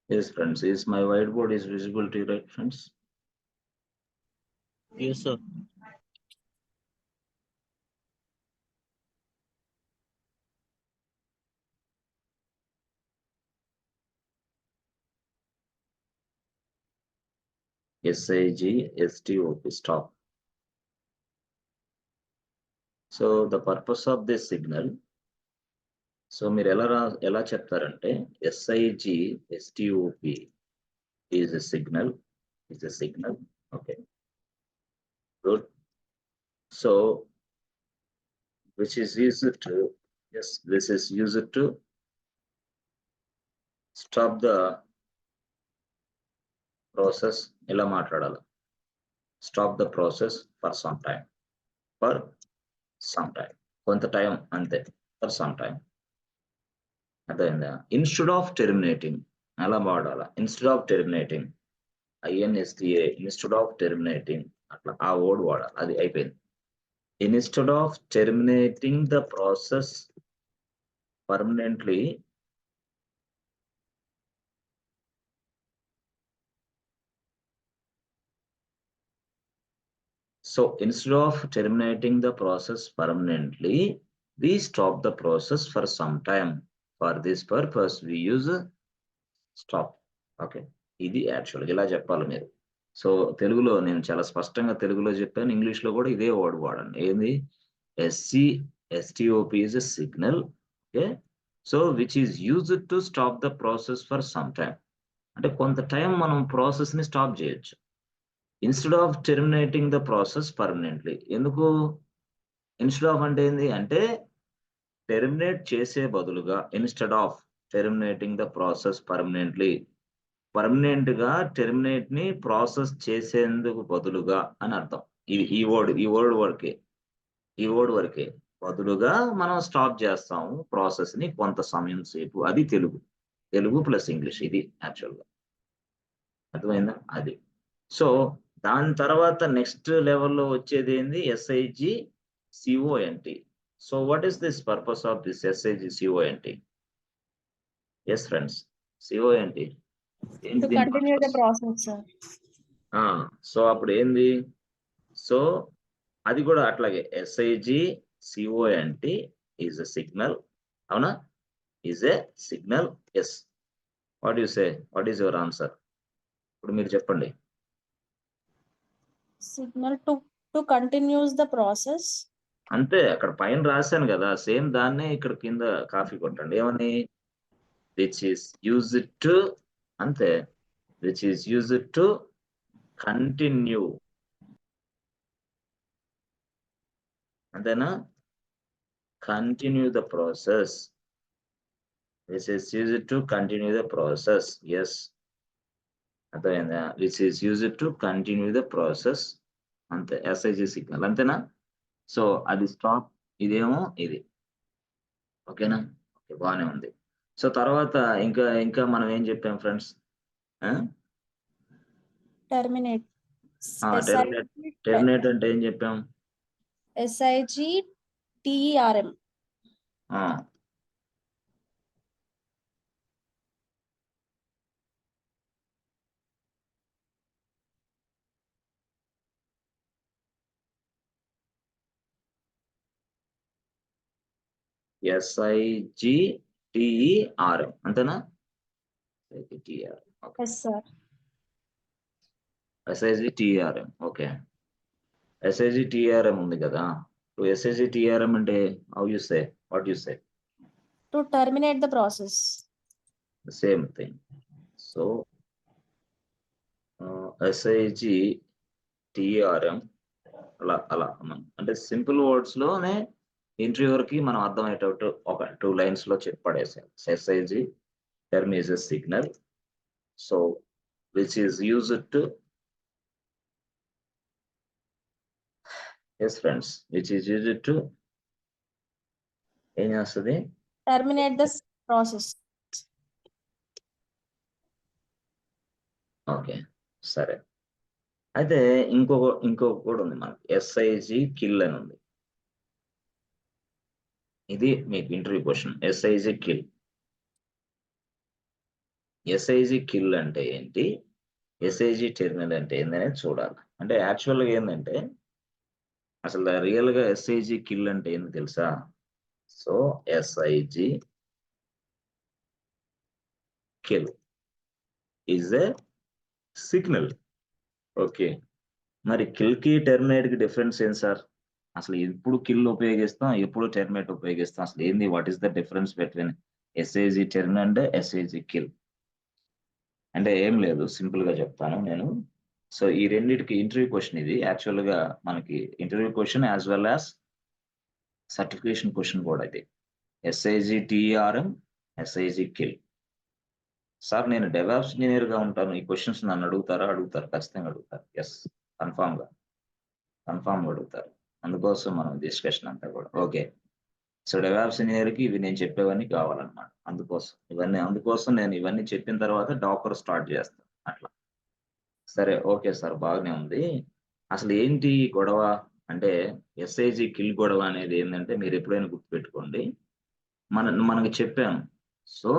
Yes, friends. Is my whiteboard is visible to you, right, friends? Yes, sir. SIG, STOP, stop. So the purpose of this signal. So మీరు ఎలా చెప్తారంటే SIG, STOP is a signal. Is a signal. Okay. Good. So which is used to, yes, this is used to stop the process. ఎలా మాట్లాడాలి? Stop the process for some time. For some time. కొంత time అంతే. For some time. అర్థమైందా? Instead of terminating అలా వాడాల. Instead of terminating INSTA instead of terminating అట్లా ఆ word వాడాలి. అది అయిపోయింది. Instead of terminating the process permanently so instead of terminating the process permanently, we stop the process for some time. For this purpose we use stop. Okay, ఇది యాక్చువల్గా ఇలా చెప్పాలి మీరు. సో తెలుగులో నేను చాలా స్పష్టంగా తెలుగులో చెప్పాను, ఇంగ్లీష్ లో కూడా ఇదే వర్డ్ వాడండి. ఏంది? STOP is a signal. Okay, so which is used to stop the process for some time. అంటే కొంత టైం మనం ప్రాసెస్ ని స్టాప్ చేయొచ్చు. Instead of terminating the process permanently. ఎందుకు ఇన్స్టెడ్ ఆఫ్ అంటే ఏంది అంటే టెర్మినేట్ చేసే బదులుగా, instead of terminating the process permanently, permanent గా టెర్మినేట్ ని ప్రాసెస్ చేసేందుకు బదులుగా అని అర్థం. ఈ వర్డ్ వరకే బదులుగా మనం స్టాప్ చేస్తాము ప్రాసెస్ ని కొంత సమయం సేపు. అది తెలుగు ప్లస్ ఇంగ్లీష్. ఇది యాక్చువల్గా అర్థమైందా? అది. సో దాని తర్వాత నెక్స్ట్ లెవెల్లో వచ్చేది ఏంది? SIG CONT. So what is this purpose of this SIG CONT? Yes friends, CONT To continue the process, sir. So అప్పుడు ఏంది? సో అది కూడా అట్లాగే SIG CONT is a signal. అవునా? Is a signal. Yes. What you say? What is your answer? ఇప్పుడు మీరు చెప్పండి. Signal to continues the process. అంతే, అక్కడ పైన రాశాను కదా, సేమ్ దాన్నే ఇక్కడ కింద కాఫీ కొట్టండి. ఏమని? విచ్ ఈస్ యూజ్డ్ టు, అంతే, which is used to continue. అంతేనా? Continue the process. Which is used to continue the process. Yes, అర్థమైందా? Which is used to continue the process. అంతే, SIG సిగ్నల్. అంతేనా? సో అది stop, ఇదేమో ఇది. ఓకేనా? Okay, బాగానే ఉంది. సో తర్వాత ఇంకా మనం ఏం చెప్పాం ఫ్రెండ్స్? Terminate. టెర్మినేట్ అంటే ఏం చెప్పాం? SIG TERM. SIG TERM అంతేనా? Yes, sir. SIG TERM. Okay, SIG TERM ఉంది కదా. SIG TERM అంటే how you say? What you say? To terminate the process. Same thing. So SIG TERM అలా అంటే simple words లోనే ఇంటర్వ్యూవర్కి మనం అర్థమయ్యేటట్టు ఒక 2 lines లో చెప్పి పడేసాం. SIG term is a signal, so which is used to, yes friends, which is used to ఏం చేస్తుంది? Terminate the process. ఓకే, సరే. అయితే ఇంకొక కూడా ఉంది మనకి, SIG kill అని ఉంది. ఇది మీకు interview question. SIG kill SIG kill అంటే ఏంటి, ఎస్ఐజి టెర్మినల్ అంటే ఏందనేది చూడాలి. అంటే యాక్చువల్గా ఏంటంటే అసలు రియల్ గా ఎస్ఐజి కిల్ అంటే ఏంది తెలుసా? So SIG kill is a signal. Okay, మరి కిల్ కి టెర్మినేట్ కి డిఫరెన్స్ ఏంటి సార్? అసలు ఎప్పుడు కిల్ ఉపయోగిస్తాం, ఎప్పుడు టెర్మినేట్ ఉపయోగిస్తాం, అసలు ఏంది, what is the difference between SIG terminate and SIG kill? అంటే ఏం లేదు, సింపుల్ గా చెప్తాను నేను. సో ఈ రెండిటికి ఇంటర్వ్యూ క్వశ్చన్ ఇది. యాక్చువల్ గా మనకి interview question as well as certification question కూడా ఇది. SIG TRM, SIG kill. Sir నేను డెవాప్స్ ఇంజనీర్ గా ఉంటాను, ఈ క్వశ్చన్స్ నన్ను అడుగుతారా? అడుగుతారు, ఖచ్చితంగా అడుగుతారు. ఎస్, కన్ఫామ్ గా అడుగుతారు. అందుకోసం మనం డిస్కషన్ అంతా కూడా. ఓకే, సో డెవాప్స్ ఇంజనీర్ కి ఇవి నేను చెప్పేవన్నీ కావాలన్నమాట. అందుకోసం నేను ఇవన్నీ చెప్పిన తర్వాత డాకర్ స్టార్ట్ చేస్తాను అట్లా. సరే, ఓకే సార్, బాగానే ఉంది. అసలు ఏంటి గొడవ అంటే, ఎస్ఐజి కిల్ గొడవ అనేది ఏంటంటే, మీరు ఎప్పుడైనా గుర్తుపెట్టుకోండి, మనకి చెప్పాను. సో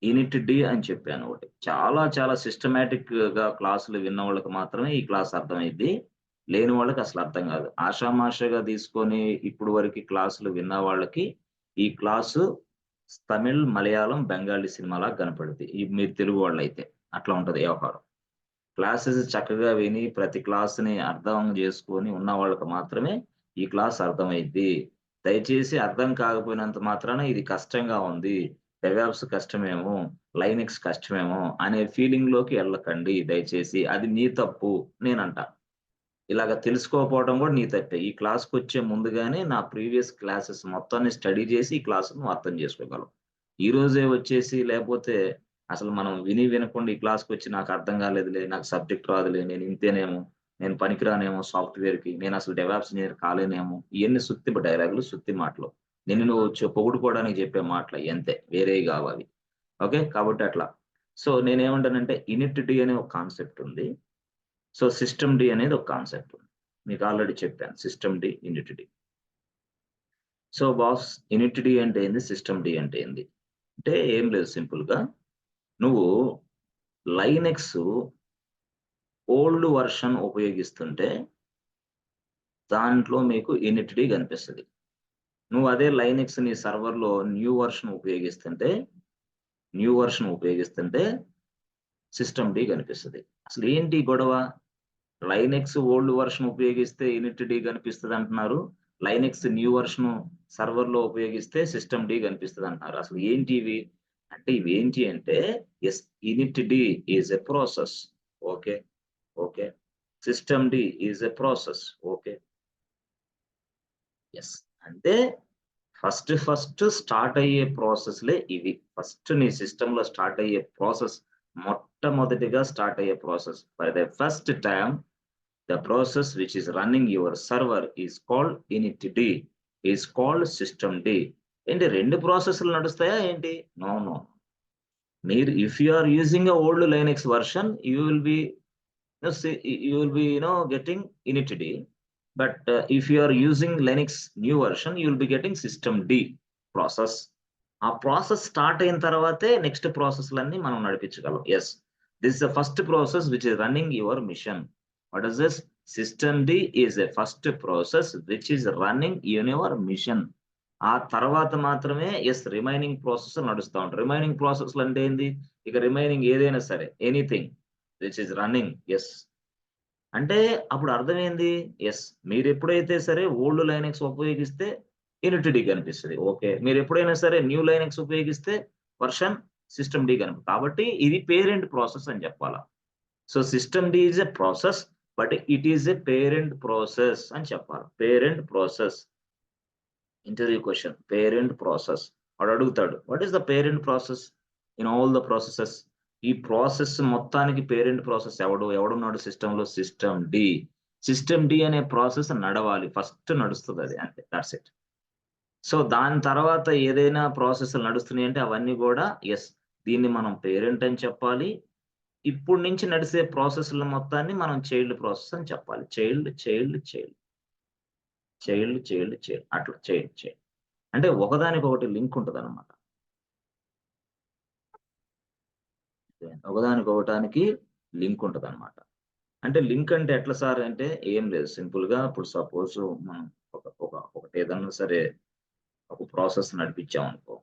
యూనిట్ డి అని చెప్పాను ఒకటి. చాలా చాలా సిస్టమేటిక్ గా క్లాసులు విన్న వాళ్ళకి మాత్రమే ఈ క్లాస్ అర్థమైద్ది. లేని వాళ్ళకి అసలు అర్థం కాదు. ఆషామాషాగా తీసుకొని ఇప్పుడు వరకు క్లాసులు విన్న వాళ్ళకి ఈ క్లాసు తమిళ్, మలయాళం, బెంగాలీ సినిమాలా కనపడుద్ది. ఈ మీరు తెలుగు వాళ్ళైతే అట్లా ఉంటది వ్యవహారం. క్లాసెస్ చక్కగా విని ప్రతి క్లాస్‌ని అర్థం చేసుకొని ఉన్న వాళ్ళకి మాత్రమే ఈ క్లాస్ అర్థమైద్ది. దయచేసి అర్థం కాకపోయినంత మాత్రాన ఇది కష్టంగా ఉంది, డెవాప్స్ కష్టమేమో, లైనక్స్ కష్టమేమో అనే ఫీలింగ్‌లోకి ఎళ్ళకండి దయచేసి. అది నీ తప్పు నేనంటా. ఇలాగ తెలుసుకోకపోవడం కూడా నీ తప్పే. ఈ క్లాస్‌కొచ్చే ముందుగానే నా ప్రీవియస్ క్లాసెస్ మొత్తాన్ని స్టడీ చేసి ఈ క్లాస్‌ని నువ్వు అర్థం చేసుకోగలవు. ఈ రోజే వచ్చేసి లేపోతే అసలు మనం విని వినకుండా ఈ క్లాస్‌కొచ్చి నాకు అర్థం కాలేదులే, నాకు సబ్జెక్ట్ రాదులే, నేను ఇంతేనేమో, నేను పనికిరానేమో సాఫ్ట్‌వేర్‌కి, నేను అసలు డెవాప్స్ ఇంజినీర్ కాలేనేమో, ఇయన్నీ సుత్తి డైలాగులు, సుత్తి మాటలు. నిన్ను నువ్వు పొగుడుకోవడానికి చెప్పే మాటలయి అంతే. వేరేయి కావవి. ఓకే, కాబట్టి అట్లా. సో నేనేమంటానంటే ఇనిట్ డి అనే ఒక కాన్సెప్ట్ ఉంది. సో సిస్టమ్ డి అనేది ఒక కాన్సెప్ట్ ఉంది. మీకు ఆల్రెడీ చెప్పాను systemd, init D. So boss, init D అంటే ఏంది? సిస్టమ్ డి అంటే ఏంది? అంటే ఏం లేదు, సింపుల్‌గా నువ్వు లైనక్స్ ఓల్డ్ వర్షన్ ఉపయోగిస్తుంటే దాంట్లో మీకు ఇనిట్ డి కనిపిస్తది. నువ్వు అదే లైనక్స్ నీ సర్వర్‌లో న్యూ వర్షన్ ఉపయోగిస్తుంటే సిస్టమ్ డి కనిపిస్తది. అసలు ఏంటి గొడవ? లైనక్స్ ఓల్డ్ వర్షన్ ఉపయోగిస్తే ఇనిట్ డి కనిపిస్తది అంటున్నారు. లైనక్స్ న్యూ వర్షన్ సర్వర్‌లో ఉపయోగిస్తే సిస్టమ్ డి కనిపిస్తది అంటున్నారు. అసలు ఏంటి ఇవి? అంటే ఇవేంటి అంటే yes, init D is a process. Okay. Okay. Systemd is a process. Okay. Yes. అంటే ఫస్ట్ స్టార్ట్ అయ్యే ప్రాసెస్‌లే ఇవి. ఫస్ట్ నీ సిస్టమ్‌లో స్టార్ట్ అయ్యే ప్రాసెస్, మొట్టమొదటిగా స్టార్ట్ అయ్యే process. For the first time the process which is running your server is called initd, is called systemd. ఏంటి 2 ప్రాసెస్‌లు నడుస్తాయా ఏంటి? No, no. మీరు if you are using a old Linux version you will be getting initd. But if you are using Linux new version, you will be getting systemd process. ఆ process start అయిన తర్వాతే next ప్రాసెస్‌లన్నీ మనం నడిపించగలం. Yes. This is the first process which is running your machine. What is this? Systemd is a first process which is running in your machine. ఆ తర్వాత మాత్రమే remaining process నడుస్తా ఉంటాయి. రిమైనింగ్ ప్రాసెస్‌లు అంటే ఏంది? ఇక రిమైనింగ్ ఏదైనా సరే, ఎనీథింగ్ విచ్ ఈస్ రన్నింగ్. అంటే అప్పుడు అర్థమైంది. మీరెప్పుడైతే సరే ఓల్డ్ లైనక్స్ ఉపయోగిస్తే ఇనిట్ డి కనిపిస్తది. ఓకే. మీరెప్పుడైనా సరే న్యూ లైనక్స్ ఉపయోగిస్తే వర్షన్ సిస్టమ్ డి కాబట్టి ఇది పేరెంట్ ప్రాసెస్ అని చెప్పాలా. So systemd is a process, but it is a parent process అని చెప్పాలి. Parent process. Interview question, parent process. వాడు అడుగుతాడు, what is the parent process in all the processes? ఈ process మొత్తానికి పేరెంట్ ప్రాసెస్ ఎవడున్నాడు సిస్టమ్‌లో? Systemd. సిస్టమ్ డి అనే process నడవాలి. ఫస్ట్ నడుస్తదది అంతే. That's it. సో దాని తర్వాత ఏదైనా ప్రాసెస్‌లు నడుస్తున్నాయంటే అవన్నీ గూడా దీన్ని మనం పేరెంట్ అని చెప్పాలి. ఇప్పుడు నుంచి నడిసే ప్రాసెస్‌ల మొత్తాన్ని మనం చైల్డ్ ప్రాసెస్ అని చెప్పాలి. చైల్డ్ అట్లా చైల్డ్. అంటే ఒకదానికొకటి లింక్ ఉంటదనమాట. ఒకదానికి లింక్ ఉంటది అనమాట. అంటే లింక్ అంటే ఎట్లా సార్ అంటే ఏం లేదు, సింపుల్ గా ఇప్పుడు సపోజ్ మనం ఒకటి ఏదన్నా సరే ఒక ప్రాసెస్ నడిపించాం అనుకో,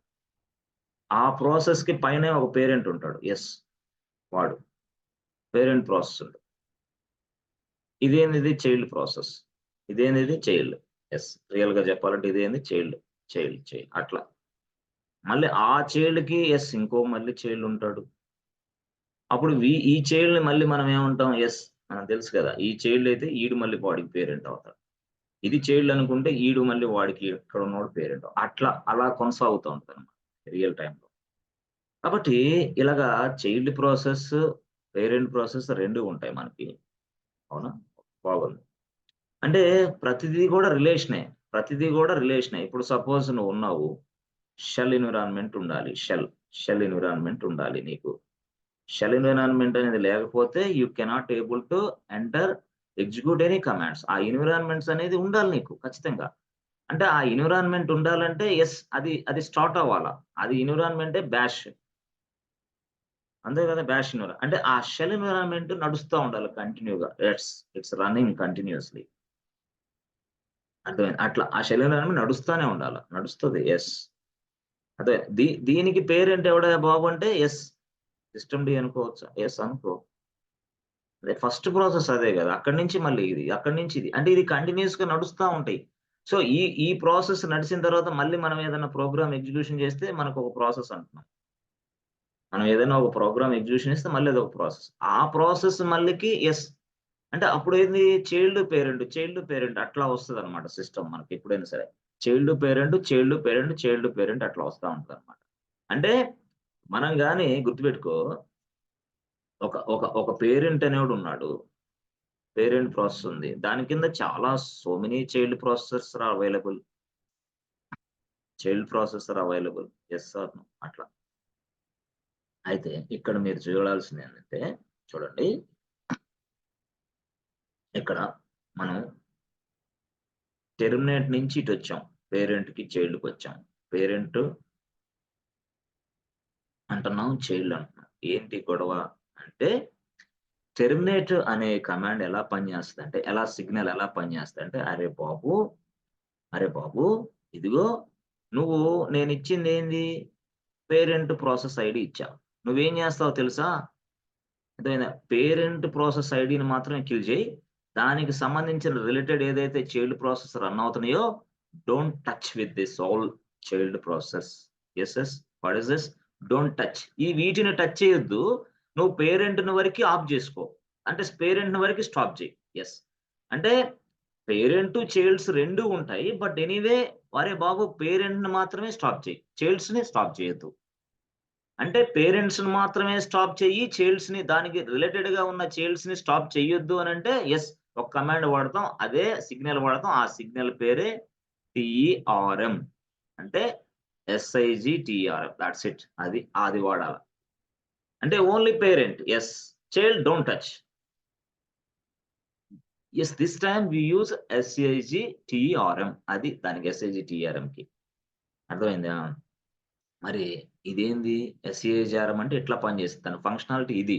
ఆ ప్రాసెస్ కి పైనే ఒక పేరెంట్ ఉంటాడు. ఎస్, వాడు పేరెంట్ ప్రాసెస్ ఉంటుంది. ఇదేంది చైల్డ్ ప్రాసెస్, ఇదేంది చైల్డ్. ఎస్, రియల్ గా చెప్పాలంటే ఇదేంది చైల్డ్ చైల్డ్ అట్లా. మళ్ళీ ఆ చైల్డ్ కి ఎస్ ఇంకో మళ్ళీ చైల్డ్ ఉంటాడు. అప్పుడు ఈ చైల్డ్ ని మళ్ళీ మనం ఏమంటాం, ఎస్ మనకు తెలుసు కదా, ఈ చైల్డ్ అయితే ఈడు మళ్ళీ వాడికి పేరెంట్ అవుతాడు. ఇది చైల్డ్ అనుకుంటే ఈడు మళ్ళీ వాడికి ఎక్కడ ఉన్నవాడు పేరెంట్. అలా కొనసాగుతూ ఉంటుంది అనమాట రియల్ టైంలో. కాబట్టి ఇలాగా చైల్డ్ ప్రాసెస్, పేరెంట్ ప్రాసెస్ 2 ఉంటాయి మనకి. అవునా? బాగుంది. అంటే ప్రతిదీ కూడా రిలేషనే. ఇప్పుడు సపోజ్ నువ్వున్నావు. షెల్ ఎన్విరాన్మెంట్ ఉండాలి. షెల్ ఎన్విరాన్మెంట్ ఉండాలి నీకు. షెల్ ఎన్విరాన్మెంట్ అనేది లేకపోతే you cannot able to enter, execute any commands. ఆ ఎన్విరాన్మెంట్స్ అనేది ఉండాలి నీకు ఖచ్చితంగా. అంటే ఆ ఎన్విరాన్మెంట్ ఉండాలంటే యెస్, అది స్టార్ట్ అవ్వాలా. అది ఎన్విరాన్మెంటే బ్యాష్. అంతే కదా! బ్యాష్ అంటే ఆ షెల్ ఎన్విరాన్మెంట్ నడుస్తా ఉండాలి కంటిన్యూగా. It's running continuously. అర్థమైంది. అట్లా ఆ షెల్ ఎన్విరాన్మెంట్ నడుస్తానే ఉండాల. నడుస్తది. యెస్. అదే దీనికి పేరెంట్ ఎవడయ్యా బాబు అంటే యెస్. సిస్టమ్ డి అనుకోవచ్చా? యెస్ అనుకో. అదే ఫస్ట్ ప్రాసెస్ అదే గదా! అక్కడి నుంచి మళ్ళీ ఇది, అక్కడి నుంచి ఇది. అంటే ఇది కంటిన్యూయస్‌గా నడుస్తా ఉంటాయి. సో, ఈ ప్రాసెస్ నడిసిన తర్వాత మళ్ళీ మనం ఏదైనా ప్రోగ్రామ్ ఎగ్జిక్యూషన్ చేస్తే మనకొక ప్రాసెస్ అంటున్నాం. మనం ఏదైనా ఒక ప్రోగ్రామ్ ఎగ్జిక్యూషన్ చేస్తే మళ్ళీ అదొక ప్రాసెస్. ఆ ప్రాసెస్ మళ్ళీకి యెస్. అంటే అప్పుడేంది చైల్డ్ పేరెంట్ అట్లా వస్తదనమాట సిస్టమ్ మనకి ఎప్పుడైనా సరే. చైల్డ్ పేరెంట్ అట్లా వస్తా ఉంటదనమాట. అంటే మనం గాని గుర్తుపెట్టుకో, ఒక పేరెంట్ అనేవాడున్నాడు. పేరెంట్ ప్రాసెస్ ఉంది. దాని కింద చాలా so many child processors are available. Yes or no అట్లా. అయితే ఇక్కడ మీరు చూడాల్సిందేంటంటే చూడండి. ఇక్కడ మనం టెర్మినేట్ నుంచి ఇటొచ్చాం. పేరెంట్‌కి, చైల్డ్‌కొచ్చాం. పేరెంట్ అంటున్నాం, చైల్డ్ అంటున్నాం. ఏంటి గొడవ అంటే టెర్మినేట్ అనే కమాండ్ సిగ్నల్ ఎలా పనిచేస్తదంటే, అరే బాబు ఇదిగో నువ్వు నేనిచ్చిందేంది పేరెంట్ ప్రాసెస్ ఐడీ ఇచ్చా. నువ్వేం చేస్తావో తెలుసా? అర్థమైందా? పేరెంట్ ప్రాసెస్ ఐడీని మాత్రమే కిల్ చేయి. దానికి సంబంధించిన రిలేటెడ్ ఏదైతే చైల్డ్ ప్రాసెస్ రన్ అవుతున్నాయో, don't touch with this all child process. Yes. What is this? Don't touch. వీటిని టచ్ చేయొద్దు. నువ్వు పేరెంట్‌ని వరకి ఆఫ్ జేసుకో. అంటే పేరెంట్‌ని వరకి స్టాప్ చెయి. యెస్. అంటే పేరెంట్, చైల్డ్స్ 2 ఉంటాయి. బట్ ఎనీవే అరే బాబు పేరెంట్‌ని మాత్రమే స్టాప్ చెయి. చైల్డ్స్‌ని స్టాప్ చేయొద్దు. అంటే పేరెంట్స్‌ని మాత్రమే స్టాప్ చెయ్యి. చైల్డ్స్‌ని దానికి రిలేటెడ్‌గా ఉన్న చైల్డ్స్‌ని స్టాప్ చెయ్యొద్దు అనంటే యెస్. ఒక కమాండ్ వాడతాం. అదే సిగ్నల్ వాడతాం. ఆ సిగ్నల్ పేరే టీఈఆర్ఎం. అంటే ఎస్ఐజీటీఆర్ఎం. Thoughts it. అది వాడాల. అంటే only parent. Yes. Child don't touch. Yes. This time we use SIGTRM. అది దానికి ఎస్ఐజీటీఆర్ఎంకి. అర్థమైందా? మరి ఇదేంది ఎస్ఏజీఆర్ఎం అంటే ఇట్లా పనిచేస్తది. దాని ఫంక్షనాలిటీ ఇది.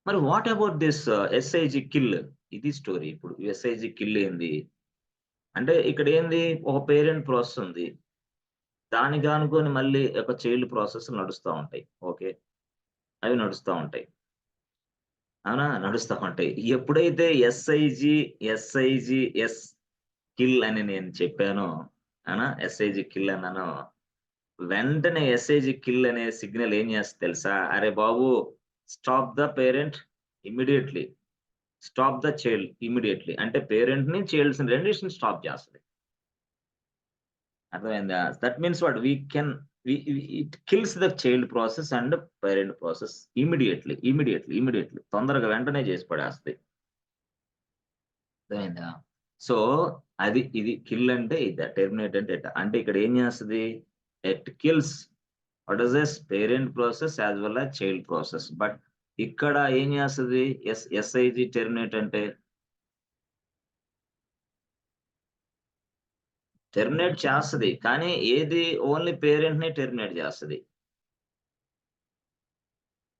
మరి what about this SIG kill? ఇది స్టోరీ. ఇప్పుడు ఎస్ఐజీ కిల్ ఏంది? అంటే ఇక్కడ ఏంది ఒక పేరెంట్ ప్రాసెస్ ఉంది. దానికి ఆనుకొని మళ్ళీ ఒక చైల్డ్ ప్రాసెస్ నడుస్తా ఉంటాయి. ఓకే. అవి నడుస్తా ఉంటాయి. అవునా? నడుస్తా ఉంటాయి. ఎప్పుడైతే ఎస్ఐజీ కిల్ అని నేను చెప్పానో, అవునా? ఎస్ఐజీ కిల్ అన్నానో, వెంటనే ఎస్ఐజీ కిల్ అనే సిగ్నల్ ఏం చేస్తది తెలుసా? అరే బాబు stop the parent immediately. Stop the child immediately. అంటే పేరెంట్‌ని, చైల్డ్స్‌ని రెండిటిని స్టాప్ చేస్తది. అర్థమైందా? That means what it kills the child process and parent process immediately. తొందరగా వెంటనే చేసి పడేస్తది. అర్థమైందా? సో, ఇది కిల్ అంటే ఇదా. టెర్మినేట్ అంటే ఇట్టా. అంటే ఇక్కడ ఏం చేస్తది? It kills what is this? Parent process as well as child process. But ఇక్కడ ఏం చేస్తది? ఎస్ఐజీ టెర్మినేట్ అంటే టెర్మినేట్ చేస్తది. కానీ ఏది ఓన్లీ పేరెంట్‌నే టెర్మినేట్ చేస్తది.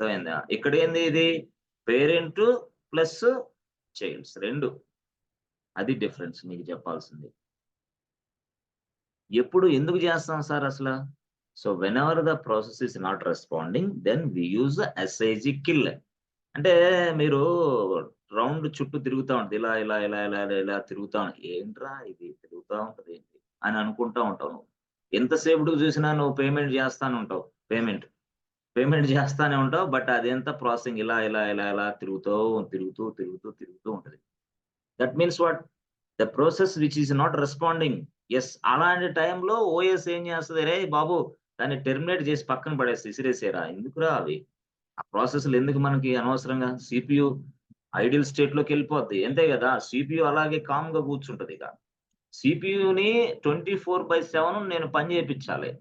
అర్థమైందా? ఇక్కడ ఏంది ఇది పేరెంట్ ప్లస్ చైల్డ్స్ 2. అది డిఫరెన్స్ మీకు చెప్పాల్సింది. ఎప్పుడు ఎందుకు చేస్తాం సార్ అసలు? So whenever the process is not responding then we use SIG kill. అంటే మీరు రౌండ్ చుట్టూ తిరుగుతా ఉంటది. ఇలా ఇలా ఇలా ఇలా ఇలా ఇలా తిరుగుతా ఏంట్రా ఇది తిరుగుతా ఉంటది ఏంటి అని అనుకుంటా ఉంటావు నువ్వు. ఎంతసేపుటికి చూసినా నువ్వు పేమెంట్ చేస్తానే ఉంటావు. పేమెంట్ చేస్తానే ఉంటావు. బట్ అదంతా ప్రాసెసింగ్ ఇలా ఇలా ఇలా ఇలా తిరుగుతూ ఉంటది. That means what? The process which is not responding. Yes, అలాంటి టైంలో ఓఎస్ ఏం చేస్తది? రేయ్ బాబు దాన్ని టెర్మినేట్ చేసి పక్కన పడేసి ఇసిరేసేరా. ఎందుకురా అవి? ఆ ప్రాసెస్‌లు ఎందుకు మనకి అనవసరంగా? సిపియు ఐడియల్ స్టేట్‌లోకి వెళ్ళిపోద్ది. అంతే కదా! సిపియు అలాగే కామ్‌గా కూర్చుంటదిక. సిపియుని 24/7 నేను పని చేపిచ్చాలి.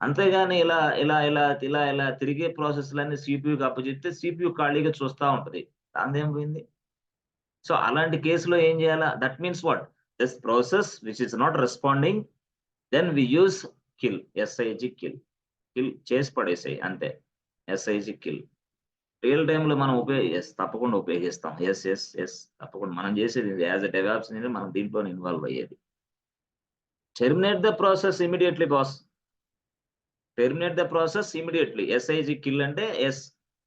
అంతేగాని ఇలా ఇలా ఇలా ఇలా ఇలా తిరిగే ప్రాసెస్‌లన్నీ సిపియుకి అప్పజెప్తే సిపియు ఖాళీగా చూస్తా ఉంటది. దానిదేం పోయింది? సో అలాంటి కేసులో ఏం చేయాలా? That means what? This process which is not responding then we use kill. SIG kill. Kill చేసి పడేసేయి అంతే. SIG kill. రియల్ టైమ్‌లో మనం తప్పకుండా ఉపయోగిస్తాం. యెస్. తప్పకుండా మనం చేసేది యాస్ ఎ డెవాప్స్ ఇంజినీర్ మనం దీంట్లోనే ఇన్వాల్వ్ అయ్యేది. Terminate the process immediately boss. Terminate the process immediately. SIG kill అంటే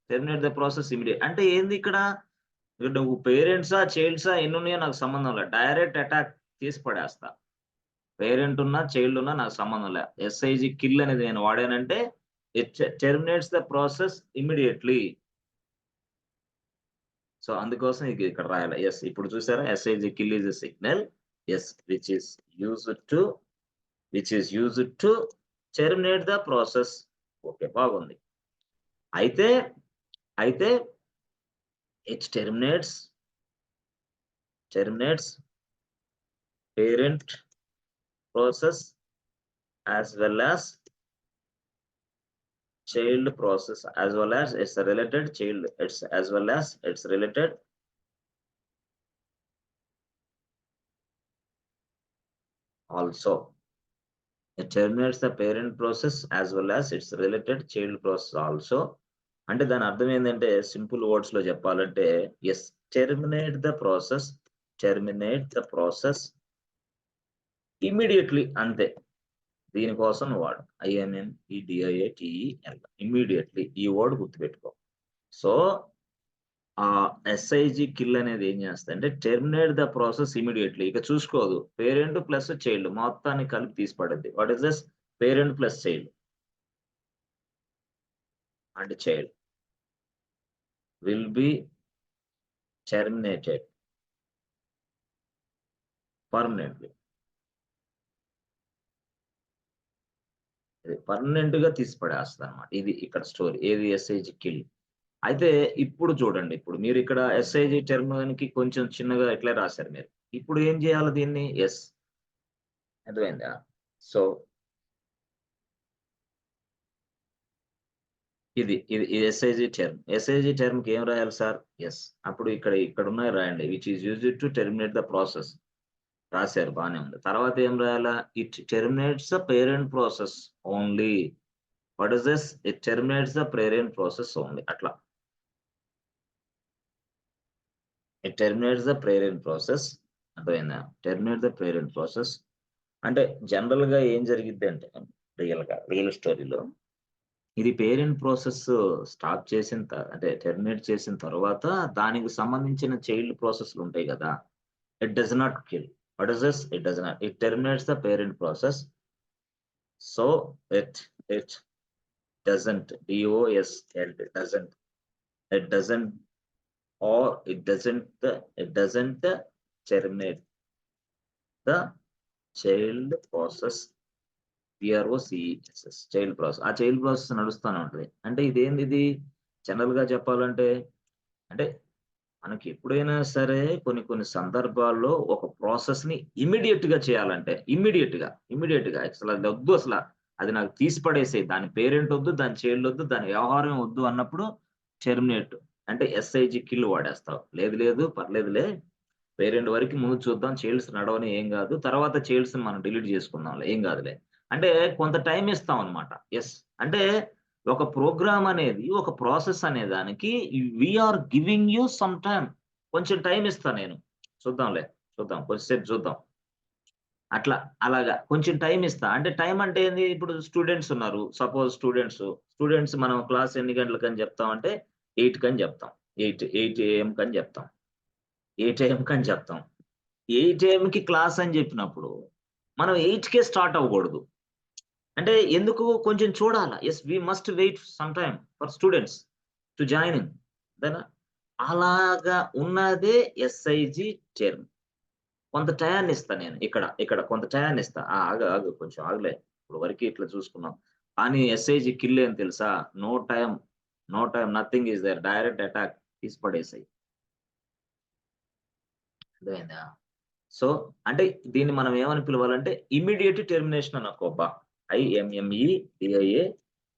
టెర్మినేట్ ద ప్రాసెస్ ఇమ్మీడియేట్ అంటే ఏంది ఇక్కడ? నువ్వు పేరెంట్సా, చైల్డ్సా ఎన్నున్నాయో నాకు సంబంధం లేదు. డైరెక్ట్ అటాక్ తీసి పడేస్తా. పేరెంట్ ఉన్నా, చైల్డ్ ఉన్నా నాకు సంబంధం లే. ఎస్ఐజి కిల్ అనేది నేను వాడానంటే it terminates the process immediately. So అందుకోసం ఇక్కడ రాయాలి. యెస్, ఇప్పుడు చూసారా? SIG kill is a signal. Yes, which is used to terminate the process. Okay, బాగుంది. అయితే it terminates parent process as well as child process, as well as its related child, its related also. It terminates the parent process as well as its related child process also. అంటే దాని అర్థం ఏంటంటే simple words లో చెప్పాలంటే yes, terminate the process immediately అంతే. దీనికోసం వాడు IMMEDIATEL immediately. ఈ వర్డ్ గుర్తుపెట్టుకో. సో ఆ ఎస్ఐజి కిల్ అనేది ఏం చేస్తుందంటే టెర్మినేట్ ద ప్రాసెస్ ఇమీడియట్లీ. ఇక చూసుకోదు. పేరెంట్ ప్లస్ చైల్డ్ మొత్తాన్ని కలిపి తీసి పడద్ది. What is this? Parent plus child and child will be terminated permanently. Permanent గా తీసి పడేస్తుంది అనమాట. ఇది ఇక్కడ స్టోరీ. ఏది? SIG kill. అయితే ఇప్పుడు చూడండి, ఇప్పుడు మీరు ఇక్కడ ఎస్ఐజి టెర్మినల్కి కొంచెం చిన్నగా ఎట్లా రాశారు మీరు. ఇప్పుడు ఏం చేయాలి దీన్ని? ఎస్, అర్థమైందా? సో ఇది ఎస్ఐజి టర్మ్కి ఏం రాయాలి సార్? ఎస్. అప్పుడు ఇక్కడ ఉన్నాయి రాయండి. Which is used to terminate the process. రాశారు, బాగానే ఉంది. తర్వాత ఏం రాయాలా? It terminates the parent process only. What is this? It terminates the parent process only. అట్లా it terminates the parent process. అర్థమైందా? టెర్మినేట్ ద పేరెంట్ ప్రాసెస్ అంటే general గా ఏం జరిగిద్ది అంటే రియల్ స్టోరీలో ఇది పేరెంట్ ప్రాసెస్ స్టాప్ చేసిన అంటే టెర్మినేట్ చేసిన తర్వాత దానికి సంబంధించిన చైల్డ్ ప్రాసెస్లు ఉంటాయి కదా. It does not kill. What is this? It does not. It terminates the parent process. So it doesn't DOSNT doesn't terminate the child process. PROCESS child process. ఆ చైల్డ్ ప్రాసెస్ నడుస్తూనే ఉంటుంది. అంటే ఇదేంది? ఇది జనరల్ గా చెప్పాలంటే అంటే మనకి ఎప్పుడైనా సరే కొన్ని సందర్భాల్లో ఒక ప్రాసెస్ ని ఇమ్మీడియట్ గా చేయాలంటే ఇమ్మీడియట్ గా అసలు అది వద్దు, అసలు అది నాకు తీసి పడేసే, దాని పేరెంట్ వద్దు, దాని చైల్డ్ వద్దు, దాని వ్యవహారం వద్దు అన్నప్పుడు టెర్మినేట్ అంటే ఎస్ఐజి కిల్ వాడేస్తావు. లేదు పర్లేదులే, పేరెంట్ వరకు ముందు చూద్దాం, చైల్డ్స్ నడవని ఏం కాదు, తర్వాత చైల్డ్స్ మనం డిలీట్ చేసుకుందాంలే ఏం కాదులే అంటే కొంత టైం ఇస్తాం అనమాట. ఎస్ అంటే ఒక ప్రోగ్రామ్ అనేది, ఒక ప్రాసెస్ అనే దానికి we are giving you some time. కొంచెం టైం ఇస్తా నేను. చూద్దాంలే. చూద్దాం. కొంచెంసేపు చూద్దాం. అట్లా అలాగా కొంచెం టైం ఇస్తా. అంటే టైం అంటే ఏంది? ఇప్పుడు స్టూడెంట్స్ ఉన్నారు. సపోజ్ స్టూడెంట్స్ మనం క్లాస్ ఎన్ని గంటలకని చెప్తామంటే 8 కని చెప్తాం. 8 ఏఎంకని చెప్తాం. 8 ఏఎంకని చెప్తాం. 8 ఏఎంకి క్లాస్ అని చెప్పినప్పుడు మనం 8కే స్టార్ట్ అవ్వకూడదు. అంటే ఎందుకు కొంచెం చూడాలా. Yes we must wait some time for students to join in. అంతేనా? అలాగా ఉన్నదే ఎస్ఐజి టర్మ్. కొంత టయాన్ని ఇస్తా నేను. ఇక్కడ కొంత టయాన్ని ఇస్తా. ఆగు కొంచెం ఆగులే. ఇప్పుడు వరకి ఇట్లా చూసుకున్నాం. కానీ ఎస్ఐజి కిల్ ఏం తెలుసా? No time, nothing is there. Direct attack తీసి పడేసేయి. అర్థమైందా? సో, అంటే దీన్ని మనం ఏమని పిలవాలంటే ఇమ్మీడియేట్ టెర్మినేషన్ అని అనుకోబ్బా. IMMEDIA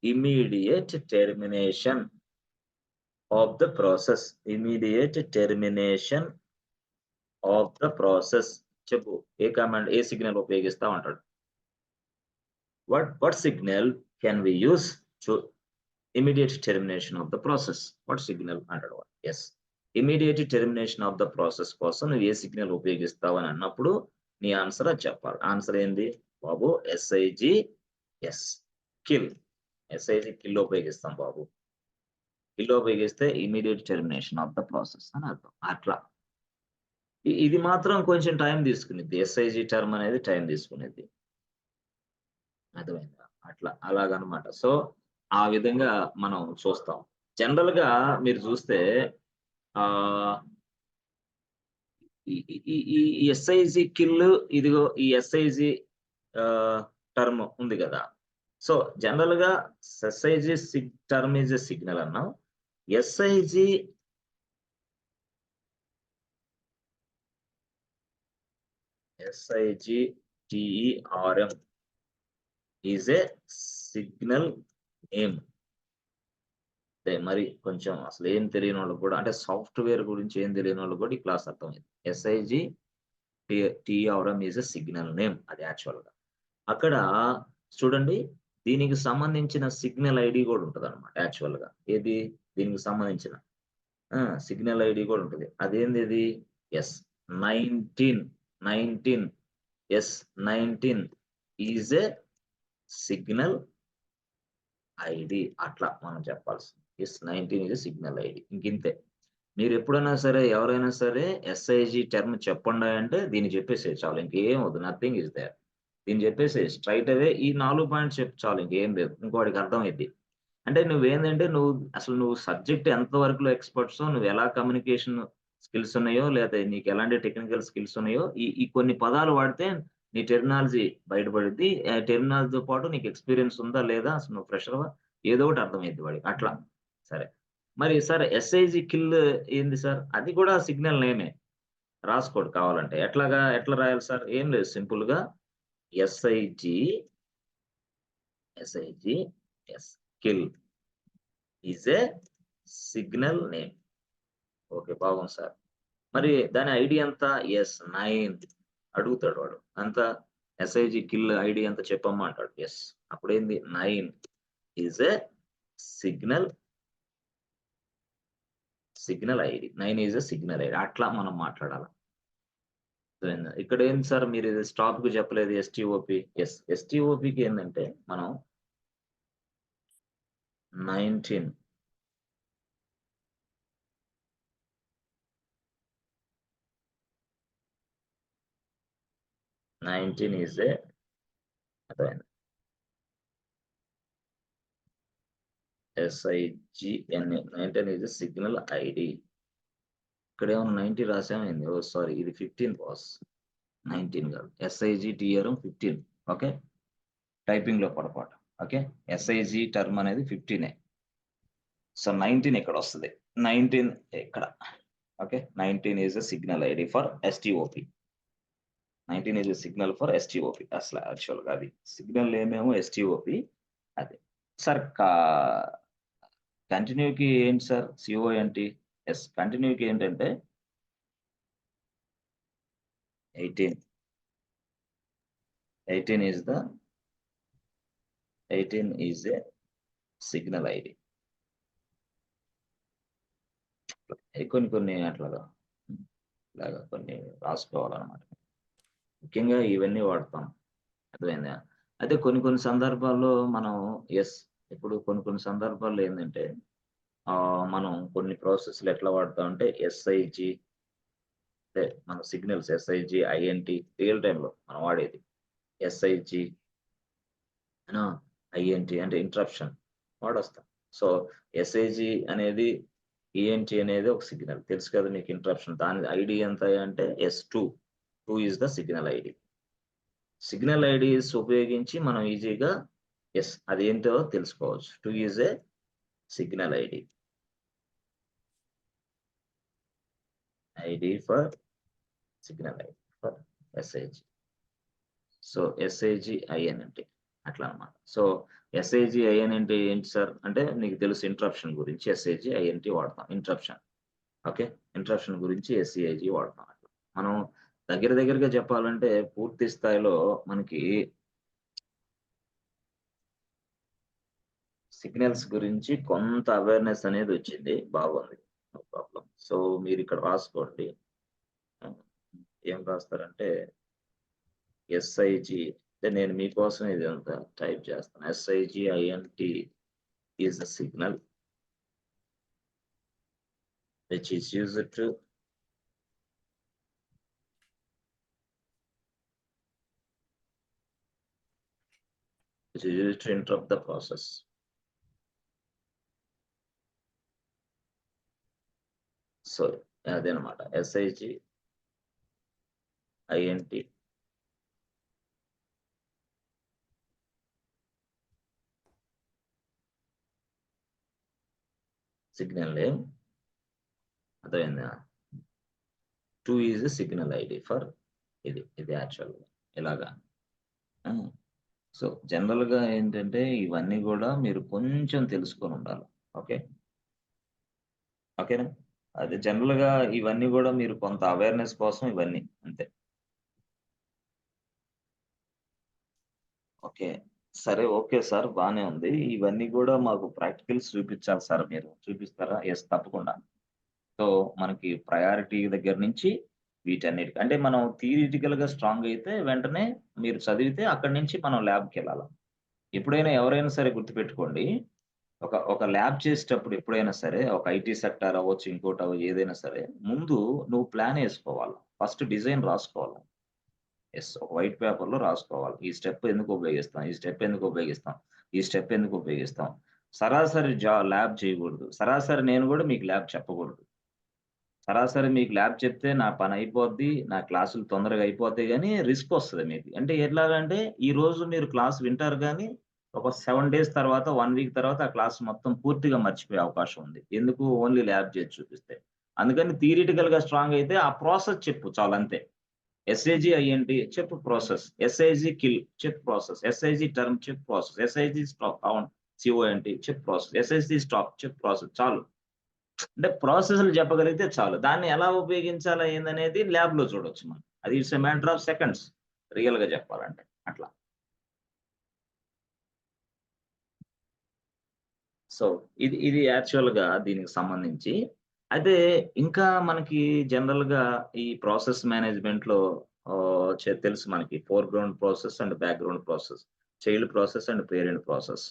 immediate termination of the process. Immediate termination of the process. చెప్పు. ఏ కమాండ్, ఏ సిగ్నల్ ఉపయోగిస్తావు అంటాడు. What signal can we use to immediate termination of the process? What signal అంటాడు వాడు. Yes. Immediate termination of the process కోసం నువ్వు ఏ signal ఉపయోగిస్తావు అని అన్నప్పుడు నీ answer అది చెప్పాలి. ఆన్సర్ ఏంది బాబు? SIG kill. ఎస్ఐజి కిల్ ఉపయోగిస్తాం బాబు. కిల్ ఉపయోగిస్తే immediate termination of the process అని అర్థం. అట్లా ఇది మాత్రం కొంచెం టైం తీసుకునిద్ది. ఎస్ఐజి టర్మ్ అనేది టైం తీసుకునేది. అర్థమైందా? అట్లా అలాగనమాట. సో, ఆ విధంగా మనం చూస్తాం. జనరల్‌గా మీరు చూస్తే ఆహ్, ఈ ఈ ఈ ఈ ఎస్ఐజి కిల్ ఇదిగో ఈ ఎస్ఐజి ఆహ్, టర్మ్ ఉంది గదా! సో, జనరల్‌గా SIG term is a signal అన్నాం. SIG TERM is a signal name. అంటే మరి కొంచెం అసలేం తెలియనోళ్ళకి కూడా, అంటే సాఫ్ట్‌వేర్ గురించి ఏం తెలియనోళ్ళకి కూడా ఈ క్లాస్ అర్థమైంది. SIG TERM is a signal name అది యాక్చువల్‌గా. అక్కడ చూడండి, దీనికి సంబంధించిన సిగ్నల్ ఐడీ కూడా ఉంటదన్నమాట యాక్చువల్‌గా. ఏది? దీనికి సంబంధించిన సిగ్నల్ ఐడీ కూడా ఉంటది. అదేందిది? Yes 19 19 is a signal ID. అట్లా మనం చెప్పాల్సింది. 19 ఈస్ ఎ సిగ్నల్ ఐడీ. ఇంకింతే. మీరెప్పుడైనా సరే, ఎవరైనా సరే ఎస్ఐజి టర్మ్ చెప్పండి అంటే దీన్ని చెప్పేసేయి చాలు. ఇంకేం వద్దు. Nothing is there. దీన్ని చెప్పేసేయి. స్ట్రెయిట్ అవే ఈ 4 పాయింట్స్ చెప్పు చాలు. ఇంకేం లేదు. ఇంకోడికి అర్థమైద్ది. అంటే నువ్వేందంటే నువ్వు సబ్జెక్ట్ ఎంత వరకులో ఎక్స్‌పర్ట్సో, నువ్వెలా కమ్యూనికేషన్ స్కిల్స్ ఉన్నాయో, లేతే నీకెలాంటి టెక్నికల్ స్కిల్స్ ఉన్నాయో, ఈ ఈ కొన్ని పదాలు వాడితే నీ టెర్మినాలజీ బయటపడిద్ది. టెర్మినాలజీతో పాటు నీకు ఎక్స్‌పీరియన్స్ ఉందా? లేదా? అసలు నువ్వు ఫ్రెషర్‌వా? ఏదో ఒకటి అర్థమైద్ది వాడికి. అట్లా. సరే. మరి సార్ ఎస్ఐజి కిల్ ఏంది సార్? అది కూడా సిగ్నల్ నేమే. రాసుకోండి కావాలంటే. ఎట్లా రాయాలి సార్? ఏం లేదు, సింపుల్‌గా SIG yes kill is a signal name. Okay. బాగుంది సార్. మరి దాని ఐడీ ఎంత? యెస్ 9 అడుగుతాడు వాడు. ఎంత? ఎస్ఐజి కిల్ ఐడీ ఎంత చెప్పమ్మా అంటాడు. యెస్. అప్పుడేంది? 9 is a signal ID. 9 is a signal ID. అట్లా మనం మాట్లాడాల. అర్థమైందా? ఇక్కడేంటి సార్ మీరిది స్టాప్‌కి చెప్పలేదు ఎస్‌టిఓపి. యెస్. ఎస్‌టిఓపికి ఏందంటే మనం 19 ఈస్ ఎ అర్థమైందా? SIGNA 19 is a signal ID. ఇక్కడేమన్నా 90 రాసామేంది? ఓహ్! సారీ ఇది 15 బాస్. 19 కాదు. SIGTRM 15. ఓకే. టైపింగ్‌లో పొరపాటు. ఓకే. SIG టర్మ్ అనేది 15. సో 19 ఇక్కడొస్తది. 19 ఇక్కడ. Okay. 19 is a signal ID for STOP. 19 is a signal for STOP. అసల యాక్చువల్‌గా అది. సిగ్నల్ నేమేమో ఎస్‌టిఓపి. అది. సార్ కంటిన్యూకి ఏంటి సార్? CONT. యెస్. కంటిన్యూకి ఏంటంటే 18. 18 ఈస్ ఎ సిగ్నల్ ఐడి. కొన్ని అట్లాగా ఇలాగా కొన్ని రాసుకోవాలన్నమాట. ముఖ్యంగా ఇవన్నీ వాడతాం. అర్థమైందా? అయితే కొన్ని సందర్భాల్లో మనం ఇప్పుడు కొన్ని సందర్భాల్లో ఏందంటే మనం కొన్ని ప్రాసెస్‌లు ఎట్లా వాడతామంటే ఎస్ఐజి, అంటే మన సిగ్నల్స్ ఎస్ఐజి, ఐఎన్‌టి రియల్ టైమ్‌లో మనం వాడేది. ఎస్ఐజి ఐఎన్‌టి అంటే ఇంటరప్షన్ వాడొస్తాం. సో, ఎస్ఐజి అనేది, ఈఎన్‌టి అనేది ఒక సిగ్నల్. తెలుసు కదా మీకు ఇంటరప్షన్. దాని ఐడి ఎంత అంటే S2. 2 is the signal ID. Signal IDs ఉపయోగించి మనం ఈజీగా అదేంటో తెలుసుకోవచ్చు. 2 is a signal ID. ID for signal ID for SIG. So, SIG IN అంటే అట్లా అన్నమాట. సో, ఎస్ఐజి ఐఎన్ అంటే ఏంటి సార్? అంటే మీకు తెలుసు ఇంటరప్షన్ గురించి ఎస్ఐజి ఐఎన్‌టి వాడతాం. ఇంటరప్షన్. ఓకే. ఇంటరప్షన్ గురించి ఎస్‌సిఐజి వాడతాం. అట్లా. మనం దగ్గరగా చెప్పాలంటే పూర్తి స్థాయిలో మనకి సిగ్నల్స్ గురించి కొంత అవేర్‌నెస్ అనేది వచ్చింది. బాగుంది. No problem. సో, మీరిక్కడ రాసుకోండి. ఏం రాస్తారంటే ఎస్ఐజి, అంటే నేను మీకోసం ఇదంతా టైప్ చేస్తాను. SIG INT is the signal which is used to interrupt the process. So, అదనమాట ఎస్ఐజి ఐఎన్‌టి. సిగ్నల్ నేమ్ అర్థమైందా? 2 ఈజ్ సిగ్నల్ ఐడి ఫర్ ఇది యాక్చువల్‌గా ఇలాగా. సో, జనరల్‌గా ఏంటంటే ఇవన్నీ గూడా మీరు కొంచెం తెలుసుకొని ఉండాలి. ఓకే. ఓకేనా? అదే జనరల్‌గా ఇవన్నీ గూడా మీరు కొంత అవేర్‌నెస్ కోసం ఇవన్నీ అంతే. ఓకే. సరే. Okay sir. బానే ఉంది. ఇవన్నీ గూడా మాకు ప్రాక్టికల్స్ చూపిచ్చాలి సార్ మీరు. చూపిస్తారా? తప్పకుండా. సో, మనకి ప్రయారిటీ దగ్గర నుంచి వీటన్నిటికి అంటే మనం థియరిటికల్‌గా స్ట్రాంగ్ అయితే వెంటనే మీరు చదివితే అక్కడి నుంచి మనం ల్యాబ్‌కెళ్ళాల. ఎప్పుడైనా ఎవరైనా సరే గుర్తుపెట్టుకోండి. ఒక ల్యాబ్ చేసేటప్పుడు ఎప్పుడైనా సరే ఒక ఐటీ సెక్టార్ అవ్వచ్చు, ఏదైనా సరే ముందు నువ్వు ప్లాన్ ఏసుకోవాలి. ఫస్ట్ డిజైన్ రాసుకోవాలి. ఒక వైట్ పేపర్‌లో రాసుకోవాలి. ఈ స్టెప్ ఎందుకు ఉపయోగిస్తాం? ఈ స్టెప్ ఎందుకు ఉపయోగిస్తాం? ఈ స్టెప్ ఎందుకు ఉపయోగిస్తాం? సరాసరి ల్యాబ్ చేయకూడదు. సరాసరి నేను గూడా మీకు ల్యాబ్ చెప్పకూడదు. సరాసరి మీకు ల్యాబ్ చెప్తే నా పని అయిపోద్ది. నా క్లాసులు తొందరగా అయిపోతాయి గానీ రిస్కొస్తది మీకు. అంటే ఎట్లాగంటే ఈరోజు మీరు క్లాస్ వింటారు గానీ ఒక 7 డేస్ తర్వాత, 1 వీక్ తర్వాత ఆ క్లాస్ మొత్తం పూర్తిగా మర్చిపోయే అవకాశం ఉంది. ఎందుకు? ఓన్లీ ల్యాబ్ చేసి చూపిస్తే. అందుకని థియరిటికల్‌గా స్ట్రాంగ్ అయితే ఆ ప్రాసెస్ చెప్పు చాలంతే. ఎస్ఐజి ఐఎన్‌టి చెప్పు ప్రాసెస్. ఎస్ఐజి కిల్ చెప్పు ప్రాసెస్. ఎస్ఐజి టర్మ్ చెప్పు ప్రాసెస్. ఎస్ఐజి స్టాప్ CONT చెప్పు ప్రాసెస్. ఎస్ఐజి స్టాప్ చెప్పు ప్రాసెస్ చాలు. అంటే ప్రాసెస్‌లు చెప్పగలిగితే చాలు. దాన్ని ఎలా ఉపయోగించాలా ఏందనేది ల్యాబ్‌లో చూడొచ్చు మనం. అది it's a matter of seconds రియల్‌గా చెప్పాలంటే. అట్లా. సో, ఇది యాక్చువల్‌గా దీనికి సంబంధించి. అయితే ఇంకా మనకి జనరల్‌గా ఈ ప్రాసెస్ మేనేజ్‌మెంట్‌లో తెలుసు మనకి foreground process and background process. Child process and parent process.